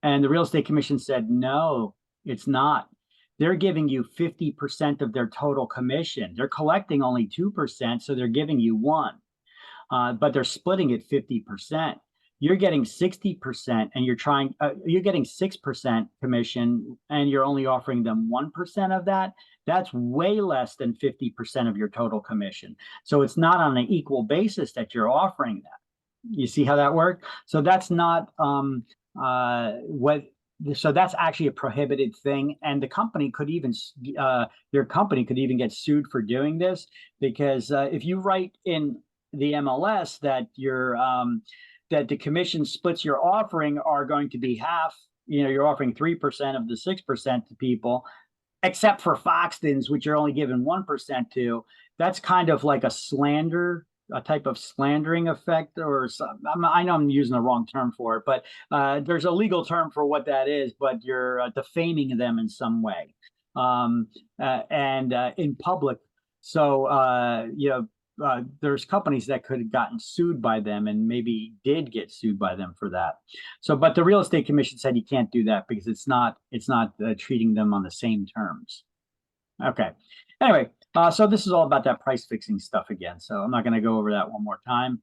And the real estate commission said, no, it's not. They're giving you 50% of their total commission. They're collecting only 2%, so they're giving you 1%. But they're splitting it 50%. You're getting 60% and you're getting 6% commission and you're only offering them 1% of that. That's way less than 50% of your total commission. So it's not on an equal basis that you're offering that. You see how that worked? So that's not so that's actually a prohibited thing. And the company could even, your company could even get sued for doing this because if you write in the MLS that that the commission splits you're offering are going to be half, you're offering 3% of the 6% to people, except for Foxtons, which you're only giving 1% to. That's kind of like a type of slandering effect, or I know I'm using the wrong term for it, but there's a legal term for what that is, but you're defaming them in some way and in public. So, there's companies that could have gotten sued by them and maybe did get sued by them for that. So, but the real estate commission said you can't do that because it's not treating them on the same terms. Okay. Anyway, so this is all about that price fixing stuff again. So I'm not going to go over that one more time.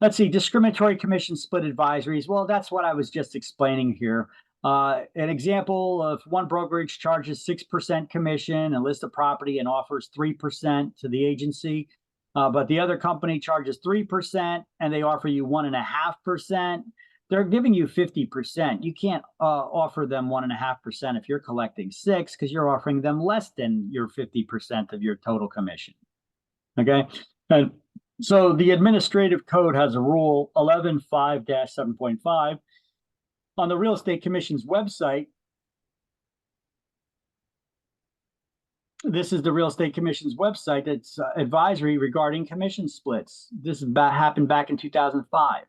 Let's see, discriminatory commission split advisories. Well, that's what I was just explaining here. An example of one brokerage charges 6% commission and lists a property and offers 3% to the agency. But the other company charges 3% and they offer you 1.5%. They're giving you 50%. You can't offer them 1.5% if you're collecting 6% because you're offering them less than your 50% of your total commission. Okay. And so the administrative code has a rule 11.5-7.5 on the Real Estate Commission's website. This is the Real Estate Commission's website. It's advisory regarding commission splits. This happened back in 2005.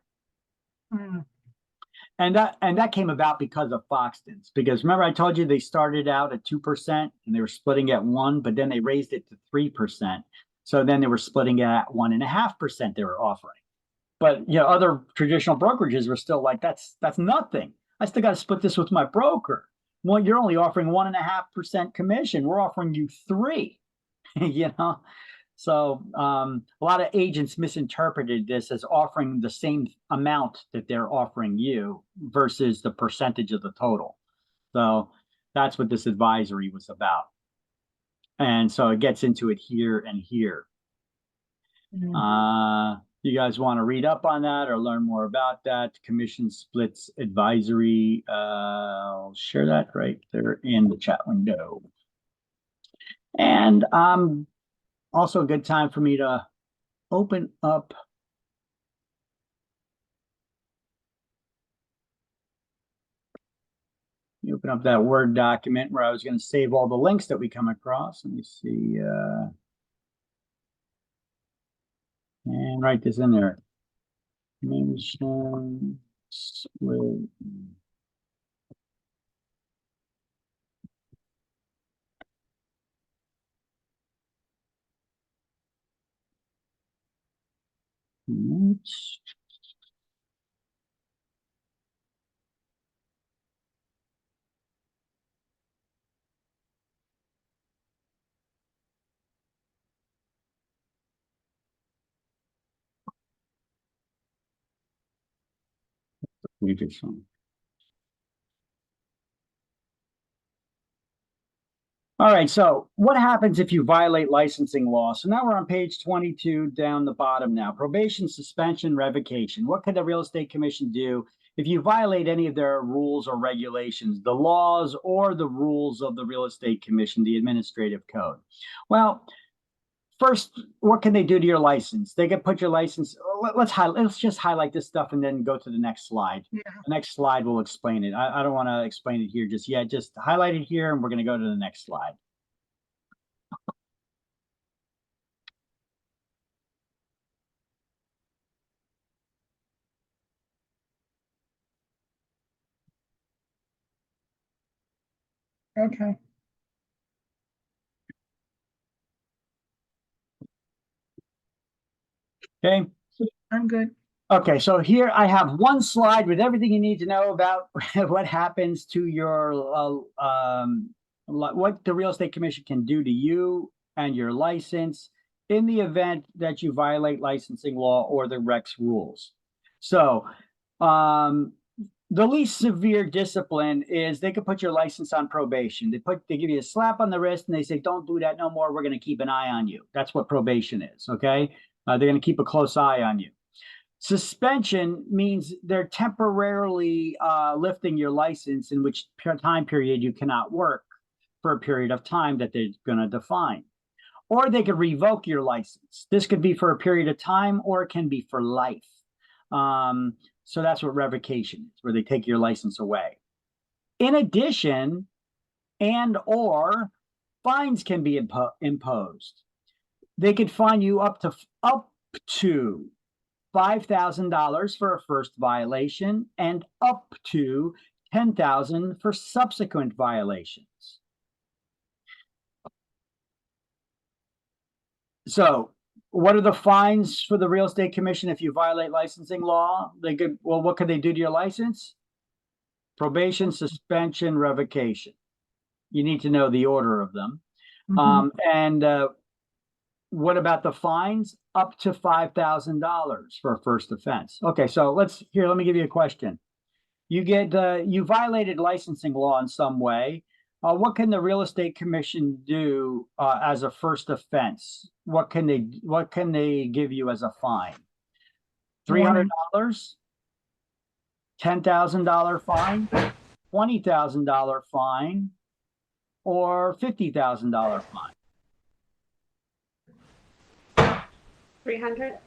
And that came about because of Foxtons. Because remember, I told you they started out at 2% and they were splitting at 1%, but then they raised it to 3%. So then they were splitting it at 1.5% they were offering. But other traditional brokerages were still like, that's nothing. I still got to split this with my broker. Well, you're only offering 1.5% commission. We're offering you 3%. So a lot of agents misinterpreted this as offering the same amount that they're offering you versus the percentage of the total. So that's what this advisory was about. And so it gets into it here and here. You guys want to read up on that or learn more about that? Commission splits advisory. I'll share that right there in the chat window. And also a good time for me to open up that Word document where I was going to save all the links that we come across. Let me see. And write this in there. Commission split. Previous one. All right, so what happens if you violate licensing law? So now we're on page 22 down the bottom now. Probation, suspension, revocation. What could the Real Estate Commission do if you violate any of their rules or regulations, the laws or the rules of the Real Estate Commission, the administrative code? Well, first, what can they do to your license? They can put your license. Let's just highlight this stuff and then go to the next slide. Yeah. The next slide will explain it. I don't want to explain it here just yet. Just highlight it here, and we're going to go to the next slide. Okay. Okay. I'm good. Okay, so here I have one slide with everything you need to know about what happens to your what the Real Estate Commission can do to you and your license in the event that you violate licensing law or the REX rules. So, the least severe discipline is they could put your license on probation. They give you a slap on the wrist and they say, "Don't do that no more. We're going to keep an eye on you." That's what probation is. Okay, they're going to keep a close eye on you. Suspension means they're temporarily lifting your license, in which time period you cannot work for a period of time that they're going to define. Or they could revoke your license. This could be for a period of time, or it can be for life. So that's what revocation is, where they take your license away. In addition, or fines can be imposed. They could fine you up to $5,000 for a first violation and up to $10,000 for subsequent violations. So, what are the fines for the Real Estate Commission if you violate licensing law? What could they do to your license? Probation, suspension, revocation. You need to know the order of them. What about the fines? Up to $5,000 for a first offense. Okay, so let me give you a question. You violated licensing law in some way. What can the Real Estate Commission do as a first offense? What can they give you as a fine? $300, $10,000 fine, $20,000 fine, or $50,000 fine? 300.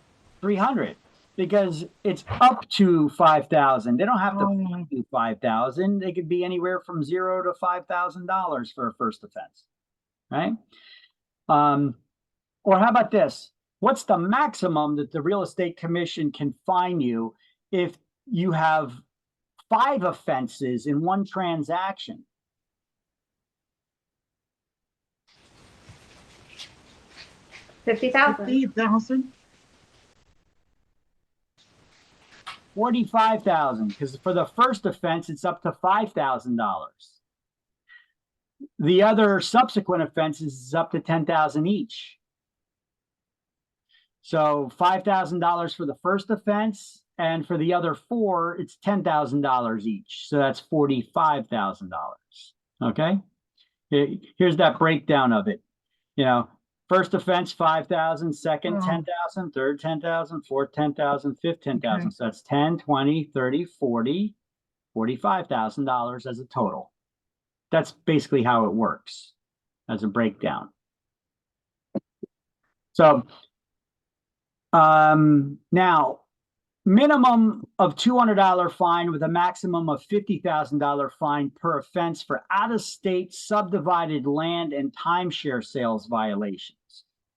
300, because it's up to 5,000. They don't have to do 5,000. They could be anywhere from $0 to $5,000 for a first offense, right? Or how about this? What's the maximum that the Real Estate Commission can fine you if you have 5 offenses in one transaction? $50,000. 50,000. 45,000, because for the first offense, it's up to $5,000. The other subsequent offenses is up to $10,000 each. So $5,000 for the first offense, and for the other 4, it's $10,000 each. So that's $45,000. Okay, here's that breakdown of it. First offense, 5,000, second, 10,000, third, 10,000, fourth, 10,000, fifth, 10,000. So that's 10, 20, 30, 40, $45,000 as a total. That's basically how it works as a breakdown. So now, minimum of $200 fine with a maximum of $50,000 fine per offense for out-of-state subdivided land and timeshare sales violations.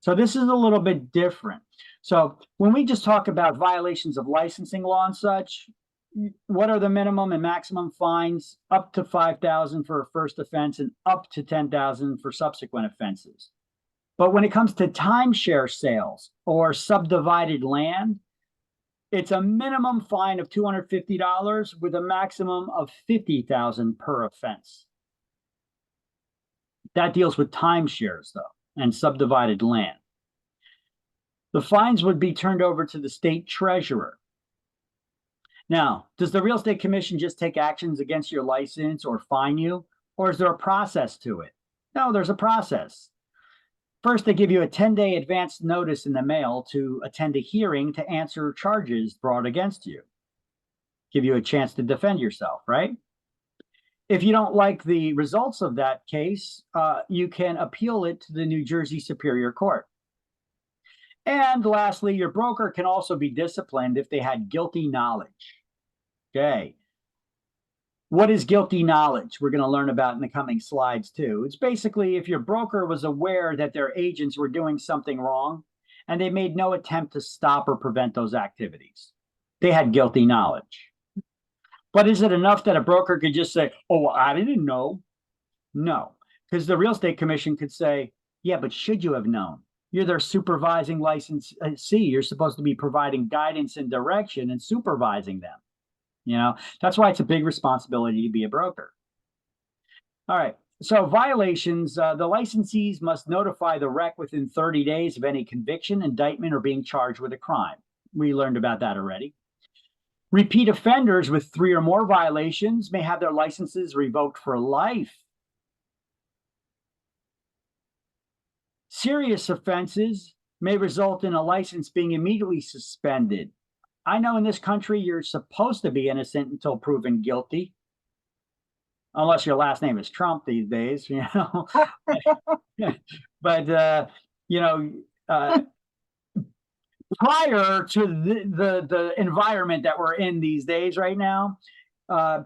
So this is a little bit different. So when we just talk about violations of licensing law and such, what are the minimum and maximum fines? Up to $5,000 for a first offense and up to $10,000 for subsequent offenses. But when it comes to timeshare sales or subdivided land, it's a minimum fine of $250 with a maximum of $50,000 per offense. That deals with timeshares, though, and subdivided land. The fines would be turned over to the state treasurer. Now, does the Real Estate Commission just take actions against your license or fine you, or is there a process to it? No, there's a process. First, they give you a 10-day advance notice in the mail to attend a hearing to answer charges brought against you. Give you a chance to defend yourself, right? If you don't like the results of that case, you can appeal it to the New Jersey Superior Court. And lastly, your broker can also be disciplined if they had guilty knowledge. Okay. What is guilty knowledge? We're going to learn about in the coming slides too. It's basically if your broker was aware that their agents were doing something wrong and they made no attempt to stop or prevent those activities. They had guilty knowledge. But is it enough that a broker could just say, oh, I didn't know? No, because the real estate commission could say, yeah, but should you have known? You're their supervising licensee. You're supposed to be providing guidance and direction and supervising them. You know, that's why it's a big responsibility to be a broker. All right. So violations, the licensees must notify the REC within 30 days of any conviction, indictment, or being charged with a crime. We learned about that already. Repeat offenders with 3 or more violations may have their licenses revoked for life. Serious offenses may result in a license being immediately suspended. I know in this country you're supposed to be innocent until proven guilty, unless your last name is Trump these days, you know. But you know, prior to the environment that we're in these days right now,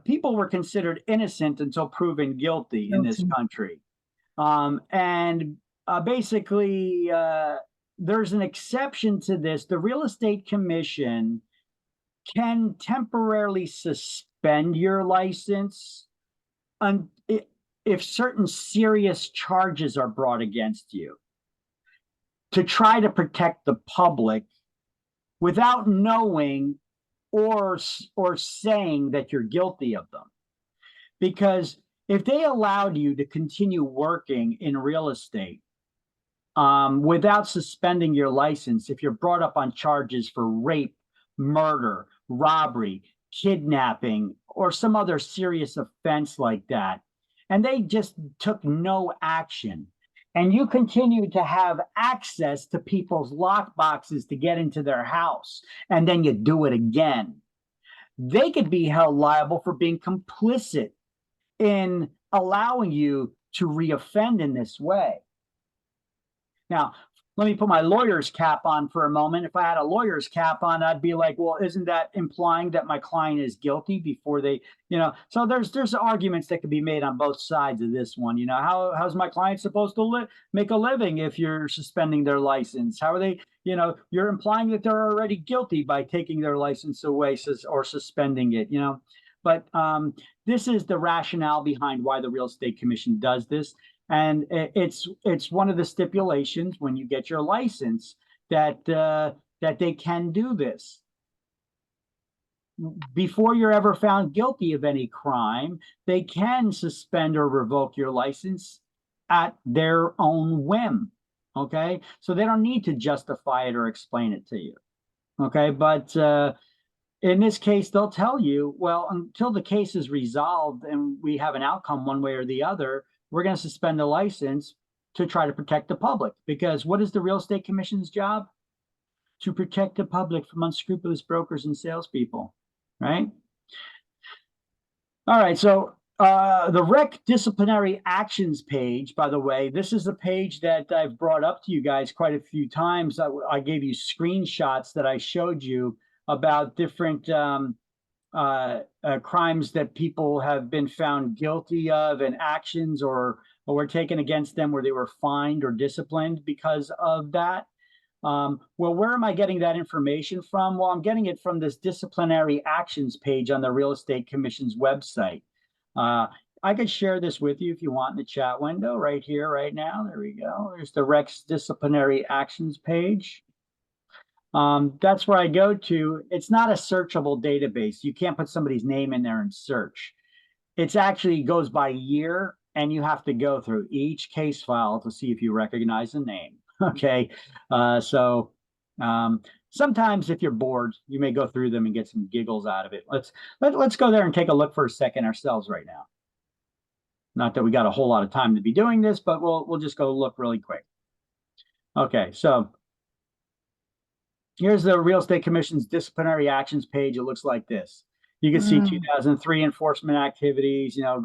people were considered innocent until proven guilty in this country. And basically, there's an exception to this. The Real Estate Commission can temporarily suspend your license if certain serious charges are brought against you to try to protect the public without knowing or saying that you're guilty of them. Because if they allowed you to continue working in real estate without suspending your license, if you're brought up on charges for rape, murder, robbery, kidnapping, or some other serious offense like that, and they just took no action, and you continue to have access to people's lock boxes to get into their house, and then you do it again, they could be held liable for being complicit in allowing you to reoffend in this way. Now, let me put my lawyer's cap on for a moment. If I had a lawyer's cap on, I'd be like, well, isn't that implying that my client is guilty before they, you know? So there's arguments that can be made on both sides of this one. You know, how's my client supposed to make a living if you're suspending their license? How are they, you know, you're implying that they're already guilty by taking their license away or suspending it, you know? But this is the rationale behind why the Real Estate Commission does this. And it's one of the stipulations when you get your license that they can do this. Before you're ever found guilty of any crime, they can suspend or revoke your license at their own whim. Okay, so they don't need to justify it or explain it to you. Okay, but in this case, they'll tell you, well, until the case is resolved and we have an outcome one way or the other, we're going to suspend the license to try to protect the public. Because what is the Real Estate Commission's job? To protect the public from unscrupulous brokers and salespeople, right? All right, so the REC disciplinary actions page, by the way, this is a page that I've brought up to you guys quite a few times. I gave you screenshots that I showed you about different crimes that people have been found guilty of, and actions or were taken against them where they were fined or disciplined because of that. Well, where am I getting that information from? Well, I'm getting it from this disciplinary actions page on the Real Estate Commission's website. I could share this with you if you want in the chat window right here, right now. There we go. There's the REC's disciplinary actions page. That's where I go to. It's not a searchable database. You can't put somebody's name in there and search. It's actually goes by year, and you have to go through each case file to see if you recognize the name. Okay, so sometimes if you're bored, you may go through them and get some giggles out of it. Let's go there and take a look for a second ourselves right now. Not that we got a whole lot of time to be doing this, but we'll just go look really quick. Okay, so here's the Real Estate Commission's disciplinary actions page. It looks like this. You can see 2003 enforcement activities. You know,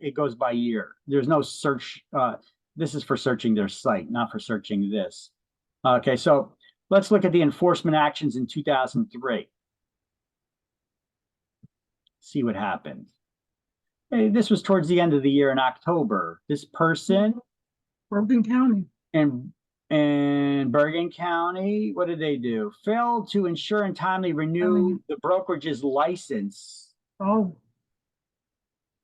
it goes by year. There's no search. This is for searching their site, not for searching this. Okay, so let's look at the enforcement actions in 2003. See what happened. Hey, this was towards the end of the year in October. This person Bergen County. in Bergen County, what did they do? Failed to ensure and timely renew the brokerage's license. Oh,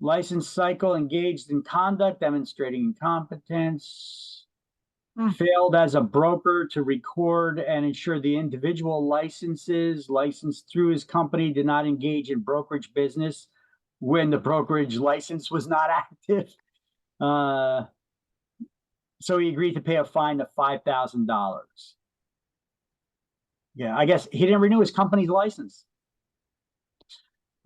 License cycle engaged in conduct demonstrating incompetence. Failed as a broker to record and ensure the individual licenses licensed through his company did not engage in brokerage business when the brokerage license was not active. So he agreed to pay a fine of $5,000. Yeah, I guess he didn't renew his company's license.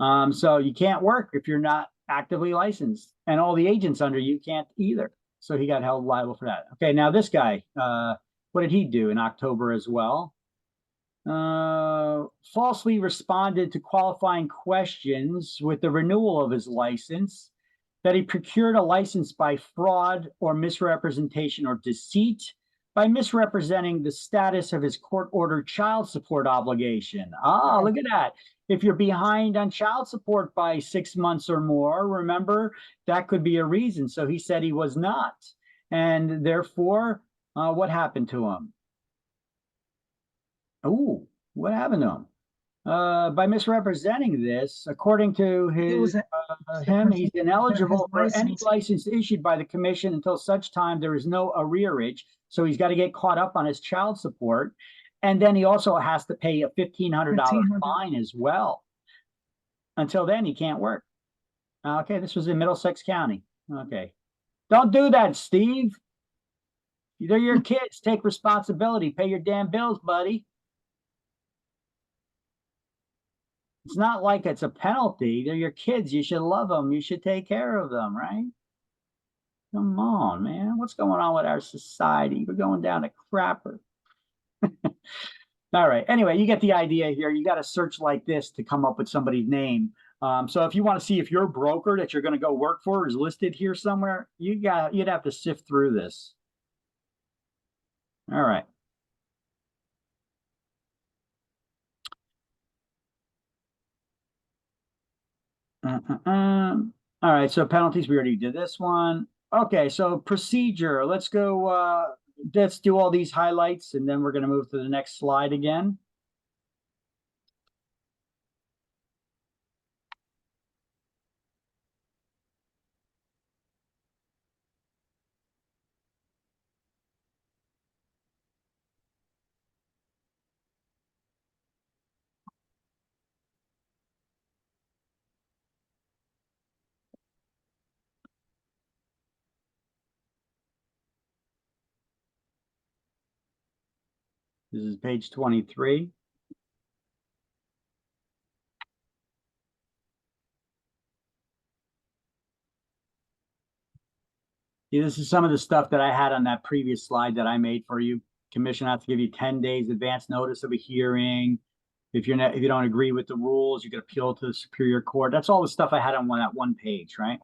So you can't work if you're not actively licensed, and all the agents under you can't either. So he got held liable for that. Okay, now this guy, what did he do in October as well? Falsely responded to qualifying questions with the renewal of his license, that he procured a license by fraud or misrepresentation or deceit, by misrepresenting the status of his court-ordered child support obligation. Ah, look at that. If you're behind on child support by 6 months or more, remember, that could be a reason. So he said he was not. And therefore, what happened to him? Oh, what happened to him? By misrepresenting this, according to he's ineligible for any license issued by the commission until such time there is no arrearage. So he's got to get caught up on his child support. And then he also has to pay a $1,500 fine as well. Until then, he can't work. Okay, this was in Middlesex County. Okay. Don't do that, Steve. They're your kids. Take responsibility. Pay your damn bills, buddy. It's not like it's a penalty. They're your kids. You should love them. You should take care of them, right? Come on, man. What's going on with our society? We're going down a crapper. All right. Anyway, you get the idea here. You got to search like this to come up with somebody's name. So if you want to see if your broker that you're going to go work for is listed here somewhere, you'd have to sift through this. All right. All right. So penalties, we already did this one. Okay. So procedure. Let's go. Let's do all these highlights, and then we're going to move to the next slide again. This is page 23. This is some of the stuff that I had on that previous slide that I made for you. Commission has to give you 10 days advance notice of a hearing. If you don't agree with the rules, you can appeal to the Superior Court. That's all the stuff I had on that one page, right?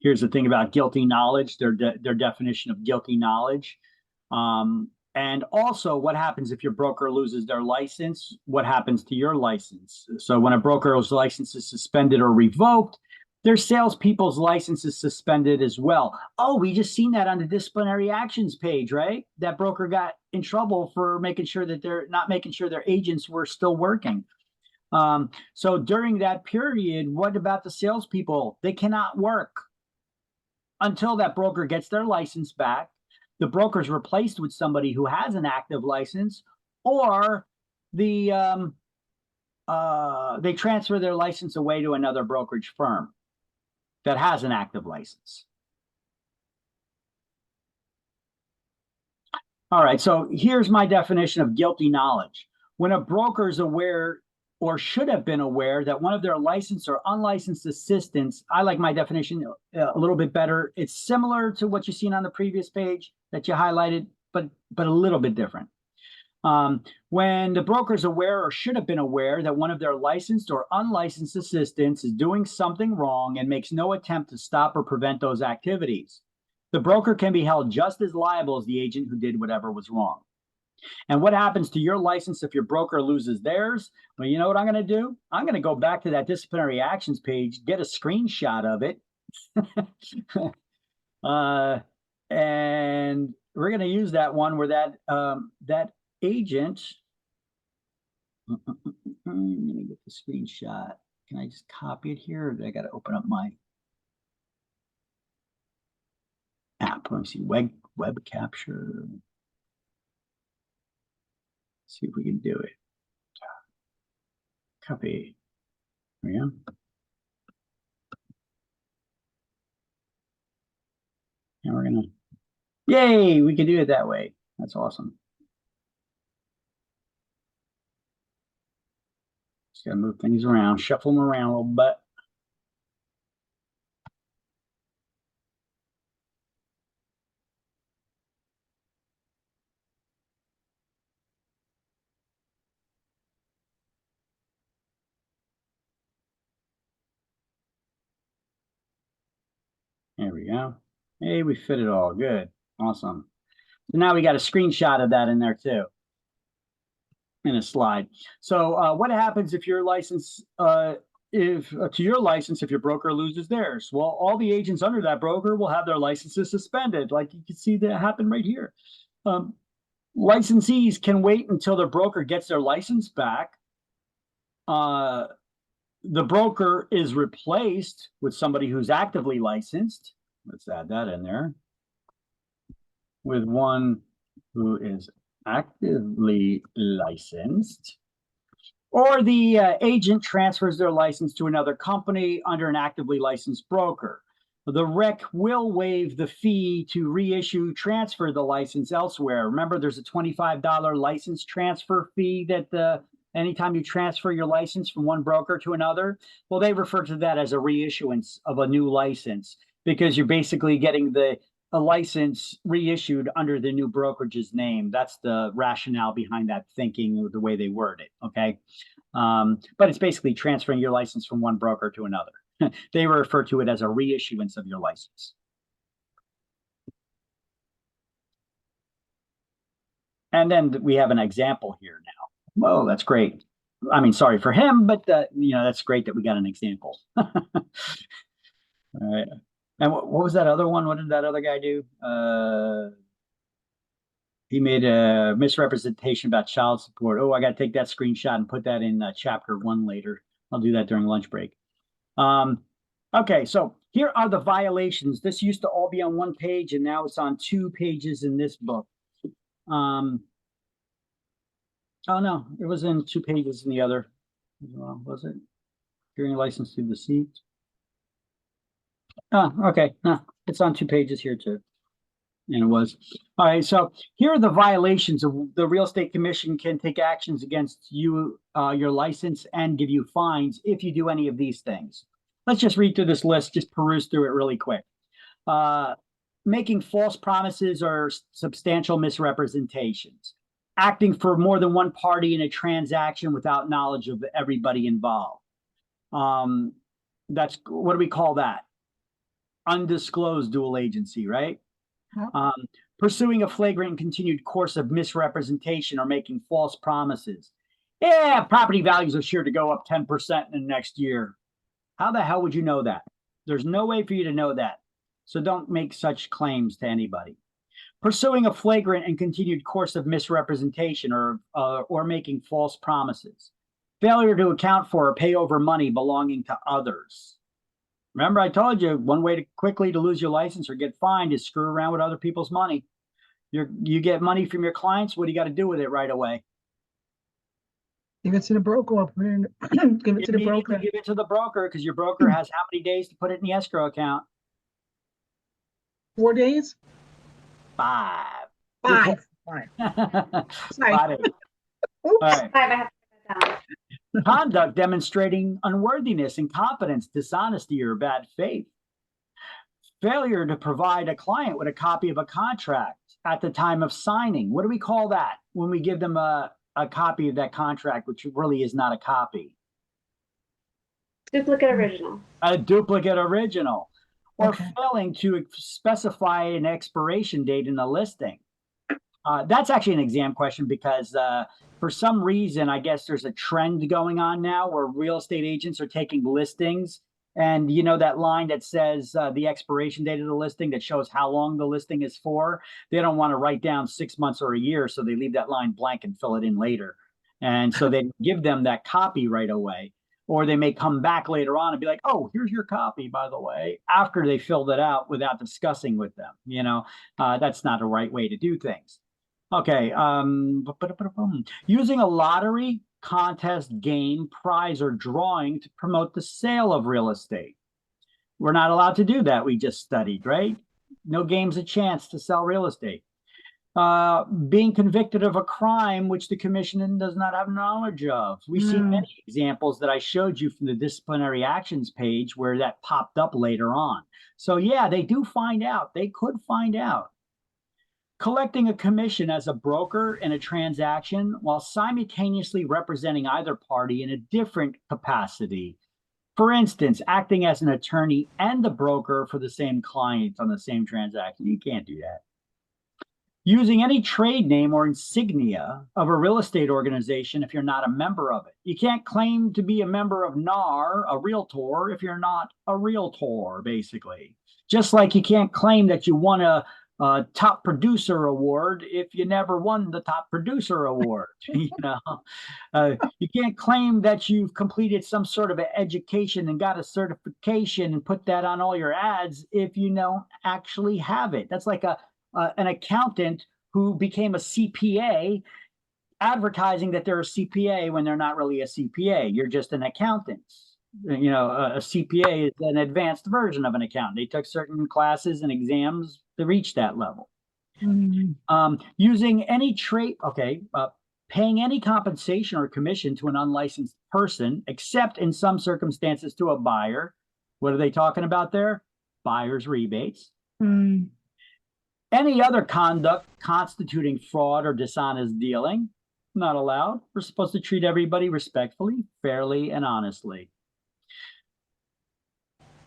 Here's the thing about guilty knowledge, their definition of guilty knowledge. And also what happens if your broker loses their license? What happens to your license? So when a broker's license is suspended or revoked, their salespeople's license is suspended as well. Oh, we just seen that on the disciplinary actions page, right? That broker got in trouble for making sure that they're not making sure their agents were still working. So during that period, what about the salespeople? They cannot work until that broker gets their license back. The broker's replaced with somebody who has an active license, or they transfer their license away to another brokerage firm that has an active license. All right, so here's my definition of guilty knowledge. When a broker is aware or should have been aware that one of their licensed or unlicensed assistants, I like my definition a little bit better. It's similar to what you've seen on the previous page that you highlighted, but a little bit different. When the broker is aware or should have been aware that one of their licensed or unlicensed assistants is doing something wrong and makes no attempt to stop or prevent those activities, the broker can be held just as liable as the agent who did whatever was wrong. And what happens to your license if your broker loses theirs? Well, you know what I'm going to do? I'm going to go back to that disciplinary actions page, get a screenshot of it. And we're going to use that one where that agent, I'm going to get the screenshot. Can I just copy it here? Or do I got to open up my app? Let me see, web capture. See if we can do it. Copy. There we go. And we're gonna, yay, we can do it that way. That's awesome. Just gotta move things around, shuffle them around a little bit. There we go. Hey, we fit it all. Good. Awesome. So now we got a screenshot of that in there too, in a slide. So what happens if your license, if your broker loses theirs? Well, all the agents under that broker will have their licenses suspended, like you can see that happen right here. Licensees can wait until their broker gets their license back. The broker is replaced with somebody who's actively licensed. Let's add that in there. With one who is actively licensed. Or the agent transfers their license to another company under an actively licensed broker. The REC will waive the fee to transfer the license elsewhere. Remember, there's a $25 license transfer fee that anytime you transfer your license from one broker to another. Well, they refer to that as a reissuance of a new license, because you're basically getting a license reissued under the new brokerage's name. That's the rationale behind that thinking, the way they word it, okay? But it's basically transferring your license from one broker to another. They refer to it as a reissuance of your license. And then we have an example here now. Whoa, that's great. I mean, sorry for him, but that's great that we got an example. All right. And what was that other one? What did that other guy do? He made a misrepresentation about child support. Oh, I got to take that screenshot and put that in chapter 1 later. I'll do that during lunch break. Okay, so here are the violations. This used to all be on one page, and now it's on 2 pages in this book. Oh no, it was in 2 pages in the other. Was it? Hearing license to deceit. Oh, okay. No, it's on 2 pages here too. And it was. All right, so here are the violations of the Real Estate Commission can take actions against you, your license, and give you fines if you do any of these things. Let's just read through this list, just peruse through it really quick. Making false promises or substantial misrepresentations. Acting for more than one party in a transaction without knowledge of everybody involved. That's, what do we call that? Undisclosed dual agency, right? Pursuing a flagrant and continued course of misrepresentation or making false promises. Yeah, property values are sure to go up 10% in the next year. How the hell would you know that? There's no way for you to know that. So don't make such claims to anybody. Pursuing a flagrant and continued course of misrepresentation or making false promises. Failure to account for or pay over money belonging to others. Remember, I told you one way to quickly to lose your license or get fined is screw around with other people's money. You get money from your clients. What do you got to do with it right away? Give it to the broker or put it in, give it to the broker. Give it to the broker, because your broker has how many days to put it in the escrow account? 4 days? 5. 5. 5 Sorry. days. Oops. All right. 5, I have to put that down. Conduct demonstrating unworthiness, incompetence, dishonesty, or bad faith. Failure to provide a client with a copy of a contract at the time of signing. What do we call that when we give them a copy of that contract, which really is not a copy? Duplicate original. A duplicate original. Or Okay. failing to specify an expiration date in the listing. That's actually an exam question because for some reason, I guess there's a trend going on now where real estate agents are taking listings. And you know that line that says the expiration date of the listing that shows how long the listing is for? They don't want to write down 6 months or a year, so they leave that line blank and fill it in later. And so they give them that copy right away. Or they may come back later on and be like, oh, here's your copy, by the way, after they filled it out without discussing with them. That's not a right way to do things. Okay. Using a lottery, contest, game, prize, or drawing to promote the sale of real estate. We're not allowed to do that. We just studied, right? No game's a chance to sell real estate. Being convicted of a crime which the commission does not have knowledge of. We see many examples that I showed you from the disciplinary actions page where that popped up later on. So yeah, they do find out. They could find out. Collecting a commission as a broker in a transaction while simultaneously representing either party in a different capacity. For instance, acting as an attorney and the broker for the same client on the same transaction. You can't do that. Using any trade name or insignia of a real estate organization if you're not a member of it. You can't claim to be a member of NAR, a realtor, if you're not a realtor, basically. Just like you can't claim that you won a top producer award if you never won the top producer award. You can't claim that you've completed some sort of an education and got a certification and put that on all your ads if you don't actually have it. That's like an accountant who became a CPA advertising that they're a CPA when they're not really a CPA. You're just an accountant. A CPA is an advanced version of an accountant. They took certain classes and exams to reach that level. Using any trade, paying any compensation or commission to an unlicensed person, except in some circumstances to a buyer. What are they talking about there? Buyer's rebates. Any other conduct constituting fraud or dishonest dealing, not allowed. We're supposed to treat everybody respectfully, fairly, and honestly.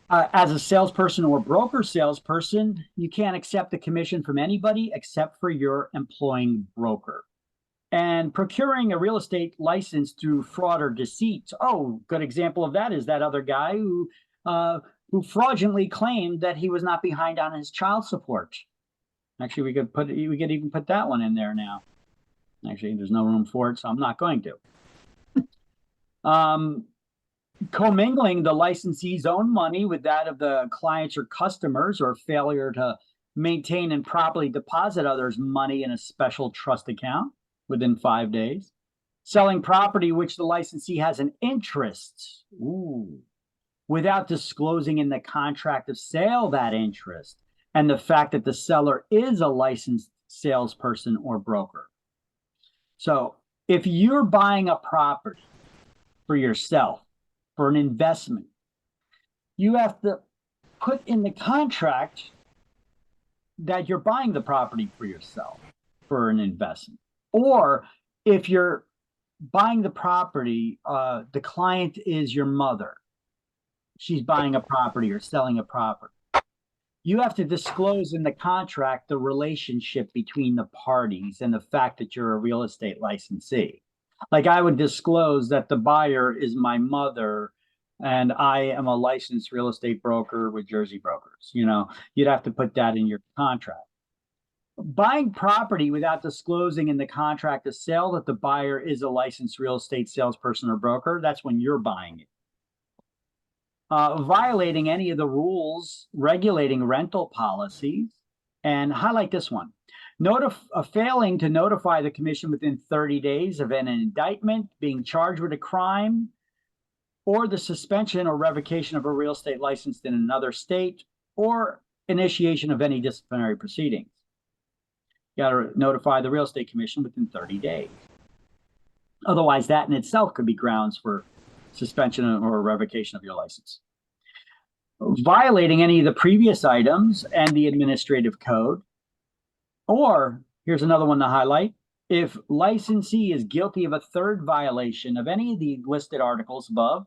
As a salesperson or broker salesperson, you can't accept a commission from anybody except for your employing broker. And procuring a real estate license through fraud or deceit. Oh, good example of that is that other guy who fraudulently claimed that he was not behind on his child support. Actually, we could even put that one in there now. Actually, there's no room for it, so I'm not going to. Commingling the licensee's own money with that of the clients or customers, or failure to maintain and properly deposit others' money in a special trust account within 5 days. Selling property which the licensee has an interest, without disclosing in the contract of sale that interest, and the fact that the seller is a licensed salesperson or broker. So if you're buying a property for yourself, for an investment, you have to put in the contract that you're buying the property for yourself for an investment. Or if you're buying the property, the client is your mother. She's buying a property or selling a property. You have to disclose in the contract the relationship between the parties and the fact that you're a real estate licensee. Like I would disclose that the buyer is my mother and I am a licensed real estate broker with Jersey Brokers. You'd have to put that in your contract. Buying property without disclosing in the contract of sale that the buyer is a licensed real estate salesperson or broker, that's when you're buying it. Violating any of the rules regulating rental policies, and highlight this one. Failing to notify the commission within 30 days of an indictment, being charged with a crime, or the suspension or revocation of a real estate license in another state, or initiation of any disciplinary proceedings. You got to notify the real estate commission within 30 days. Otherwise, that in itself could be grounds for suspension or revocation of your license. Violating any of the previous items and the administrative code. Or, here's another one to highlight. If licensee is guilty of a third violation of any of the listed articles above,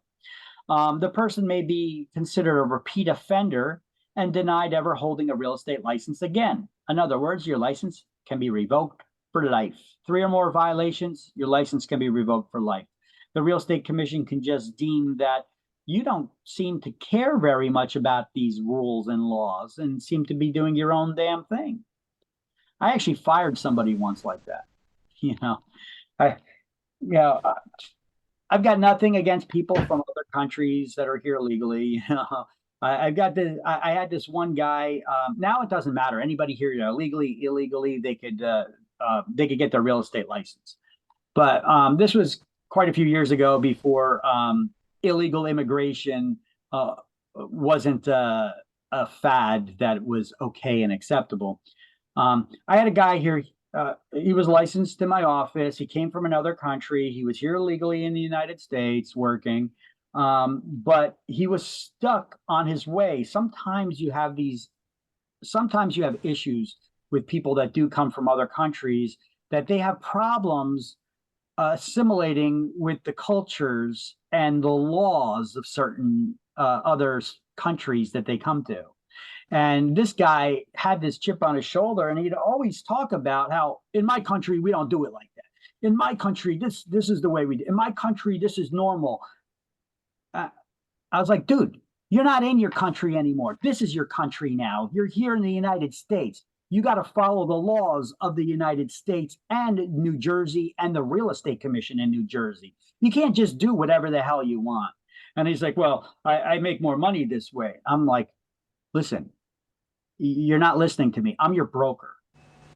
the person may be considered a repeat offender and denied ever holding a real estate license again. In other words, your license can be revoked for life. 3 or more violations, your license can be revoked for life. The Real Estate Commission can just deem that you don't seem to care very much about these rules and laws and seem to be doing your own damn thing. I actually fired somebody once like that. You know, I, you know, I've got nothing against people from other countries that are here legally. You know, I've got this. I had this one guy. Now it doesn't matter. Anybody here, legally, illegally, they could get their real estate license. But this was quite a few years ago, before illegal immigration wasn't a fad that was okay and acceptable. I had a guy here. He was licensed in my office. He came from another country. He was here illegally in the United States working, but he was stuck on his way. Sometimes you have issues with people that do come from other countries, that they have problems assimilating with the cultures and the laws of certain other countries that they come to. And this guy had this chip on his shoulder, and he'd always talk about how, in my country, we don't do it like that. In my country, this is the way we do. In my country, this is normal. I was like, dude, you're not in your country anymore. This is your country now. You're here in the United States. You got to follow the laws of the United States and New Jersey and the Real Estate Commission in New Jersey. You can't just do whatever the hell you want. And he's like, well, I make more money this way. I'm like, listen, you're not listening to me. I'm your broker.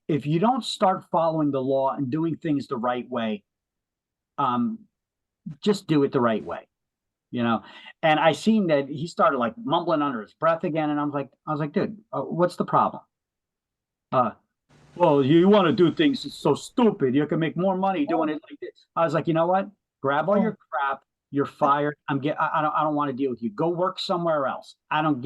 If you don't start following the law and doing things the right way, just do it the right way, you know? And I seen that he started like mumbling under his breath again. And I was like, dude, what's the problem? Well, you want to do things so stupid. You can make more money doing it like this. I was like, you know what? Grab all your crap. You're fired. I don't want to deal with you. Go work somewhere else. I don't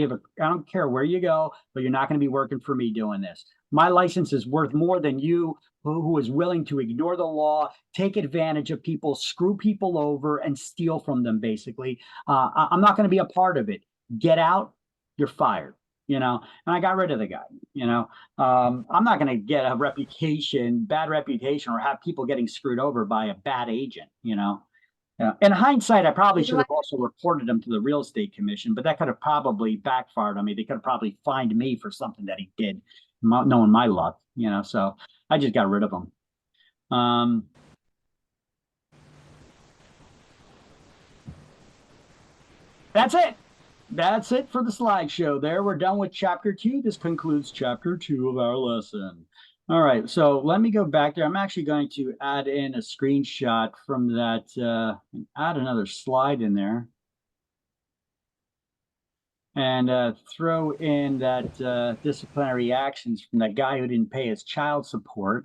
care where you go, but you're not going to be working for me doing this. My license is worth more than you, who is willing to ignore the law, take advantage of people, screw people over, and steal from them, basically. I'm not going to be a part of it. Get out. You're fired. You know, and I got rid of the guy. You know, I'm not going to get a bad reputation, or have people getting screwed over by a bad agent. You know. Yeah. In hindsight, I probably should have also reported him to the Real Estate Commission, but that could have probably backfired on me. They could have probably fined me for something that he did, knowing my luck, you know. So I just got rid of him. That's it. That's it for the slideshow there. We're done with chapter 2. This concludes chapter 2 of our lesson. All right, so let me go back there. I'm actually going to add in a screenshot from that, and add another slide in there. And throw in that disciplinary actions from that guy who didn't pay his child support.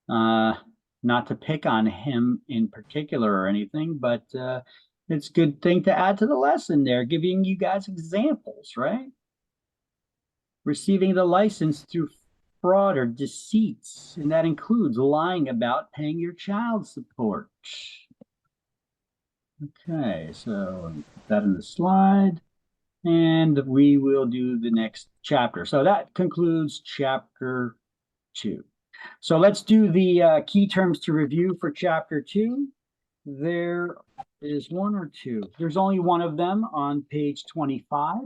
Not to pick on him in particular or anything, but it's a good thing to add to the lesson there, giving you guys examples, right? Receiving the license through fraud or deceits, and that includes lying about paying your child support. Okay, so put that in the slide, and we will do the next chapter. So that concludes chapter 2. So let's do the key terms to review for chapter 2. There is one or two. There's only one of them on page 25.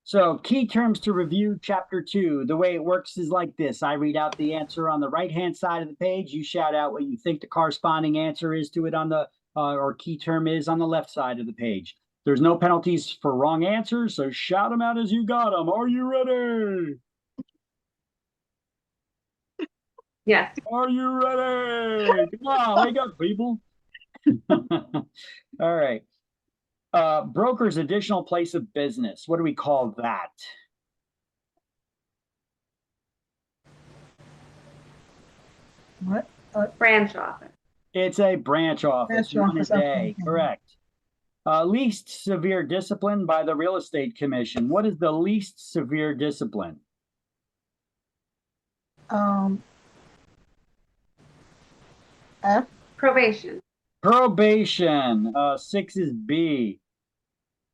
So key terms to review chapter 2. The way it works is like this. I read out the answer on the right-hand side of the page. You shout out what you think the corresponding answer is to it on the, or key term is on the left side of the page. There's no penalties for wrong answers, so shout them out as you got them. Are you ready? Yes. Are you ready? Come on, wake up, people. All right. Broker's additional place of business. What do we call that? What? Branch office. It's a branch office. Branch One a office, day. okay. Correct. Least severe discipline by the Real Estate Commission. What is the least severe discipline? F. Probation. Probation. 6 is B.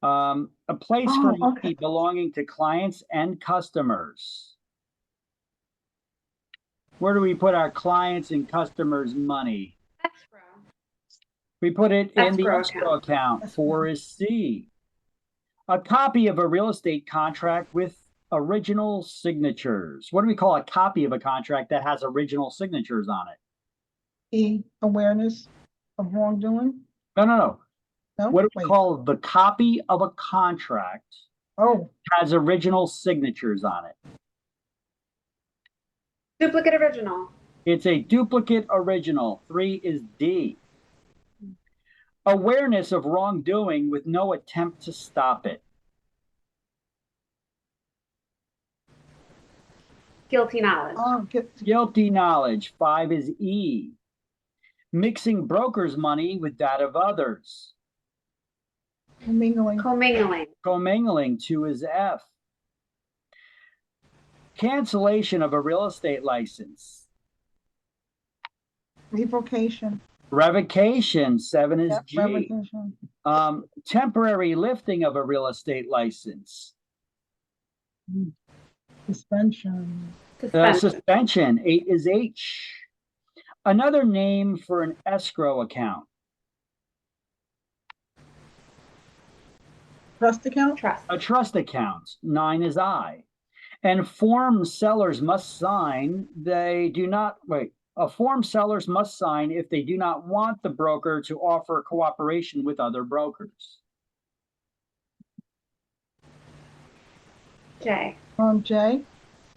A place for Oh, money okay. belonging to clients and customers. Where do we put our clients and customers' money? Escrow. We put it in the Escrow escrow account. Escrow. 4 is C. A copy of a real estate contract with original signatures. What do we call a copy of a contract that has original signatures on it? E, awareness of wrongdoing? No. No? What do we Wait. call the copy of a contract Oh, has original signatures on it? Duplicate original. It's a duplicate original. 3 is D. Awareness of wrongdoing with no attempt to stop it. Guilty knowledge. Guilty knowledge. 5 is E. Mixing broker's money with that of others. mingling. Commingling. Commingling. 2 is F. Cancellation of a real estate license. Revocation. Revocation. 7 is Yep, G. revocation. Temporary lifting of a real estate license. Suspension. Suspension. Suspension. 8 is H. Another name for an escrow account. Trust account? Trust. A trust account. 9 is I. And form sellers must sign. A form sellers must sign if they do not want the broker to offer cooperation with other brokers. J. J.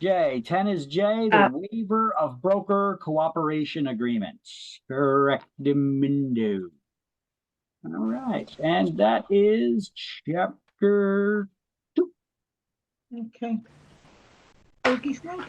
J. 10 is J, the waiver of broker cooperation agreements. Correctamundo. All right. And that is chapter 2. Okay. Okey-dokey.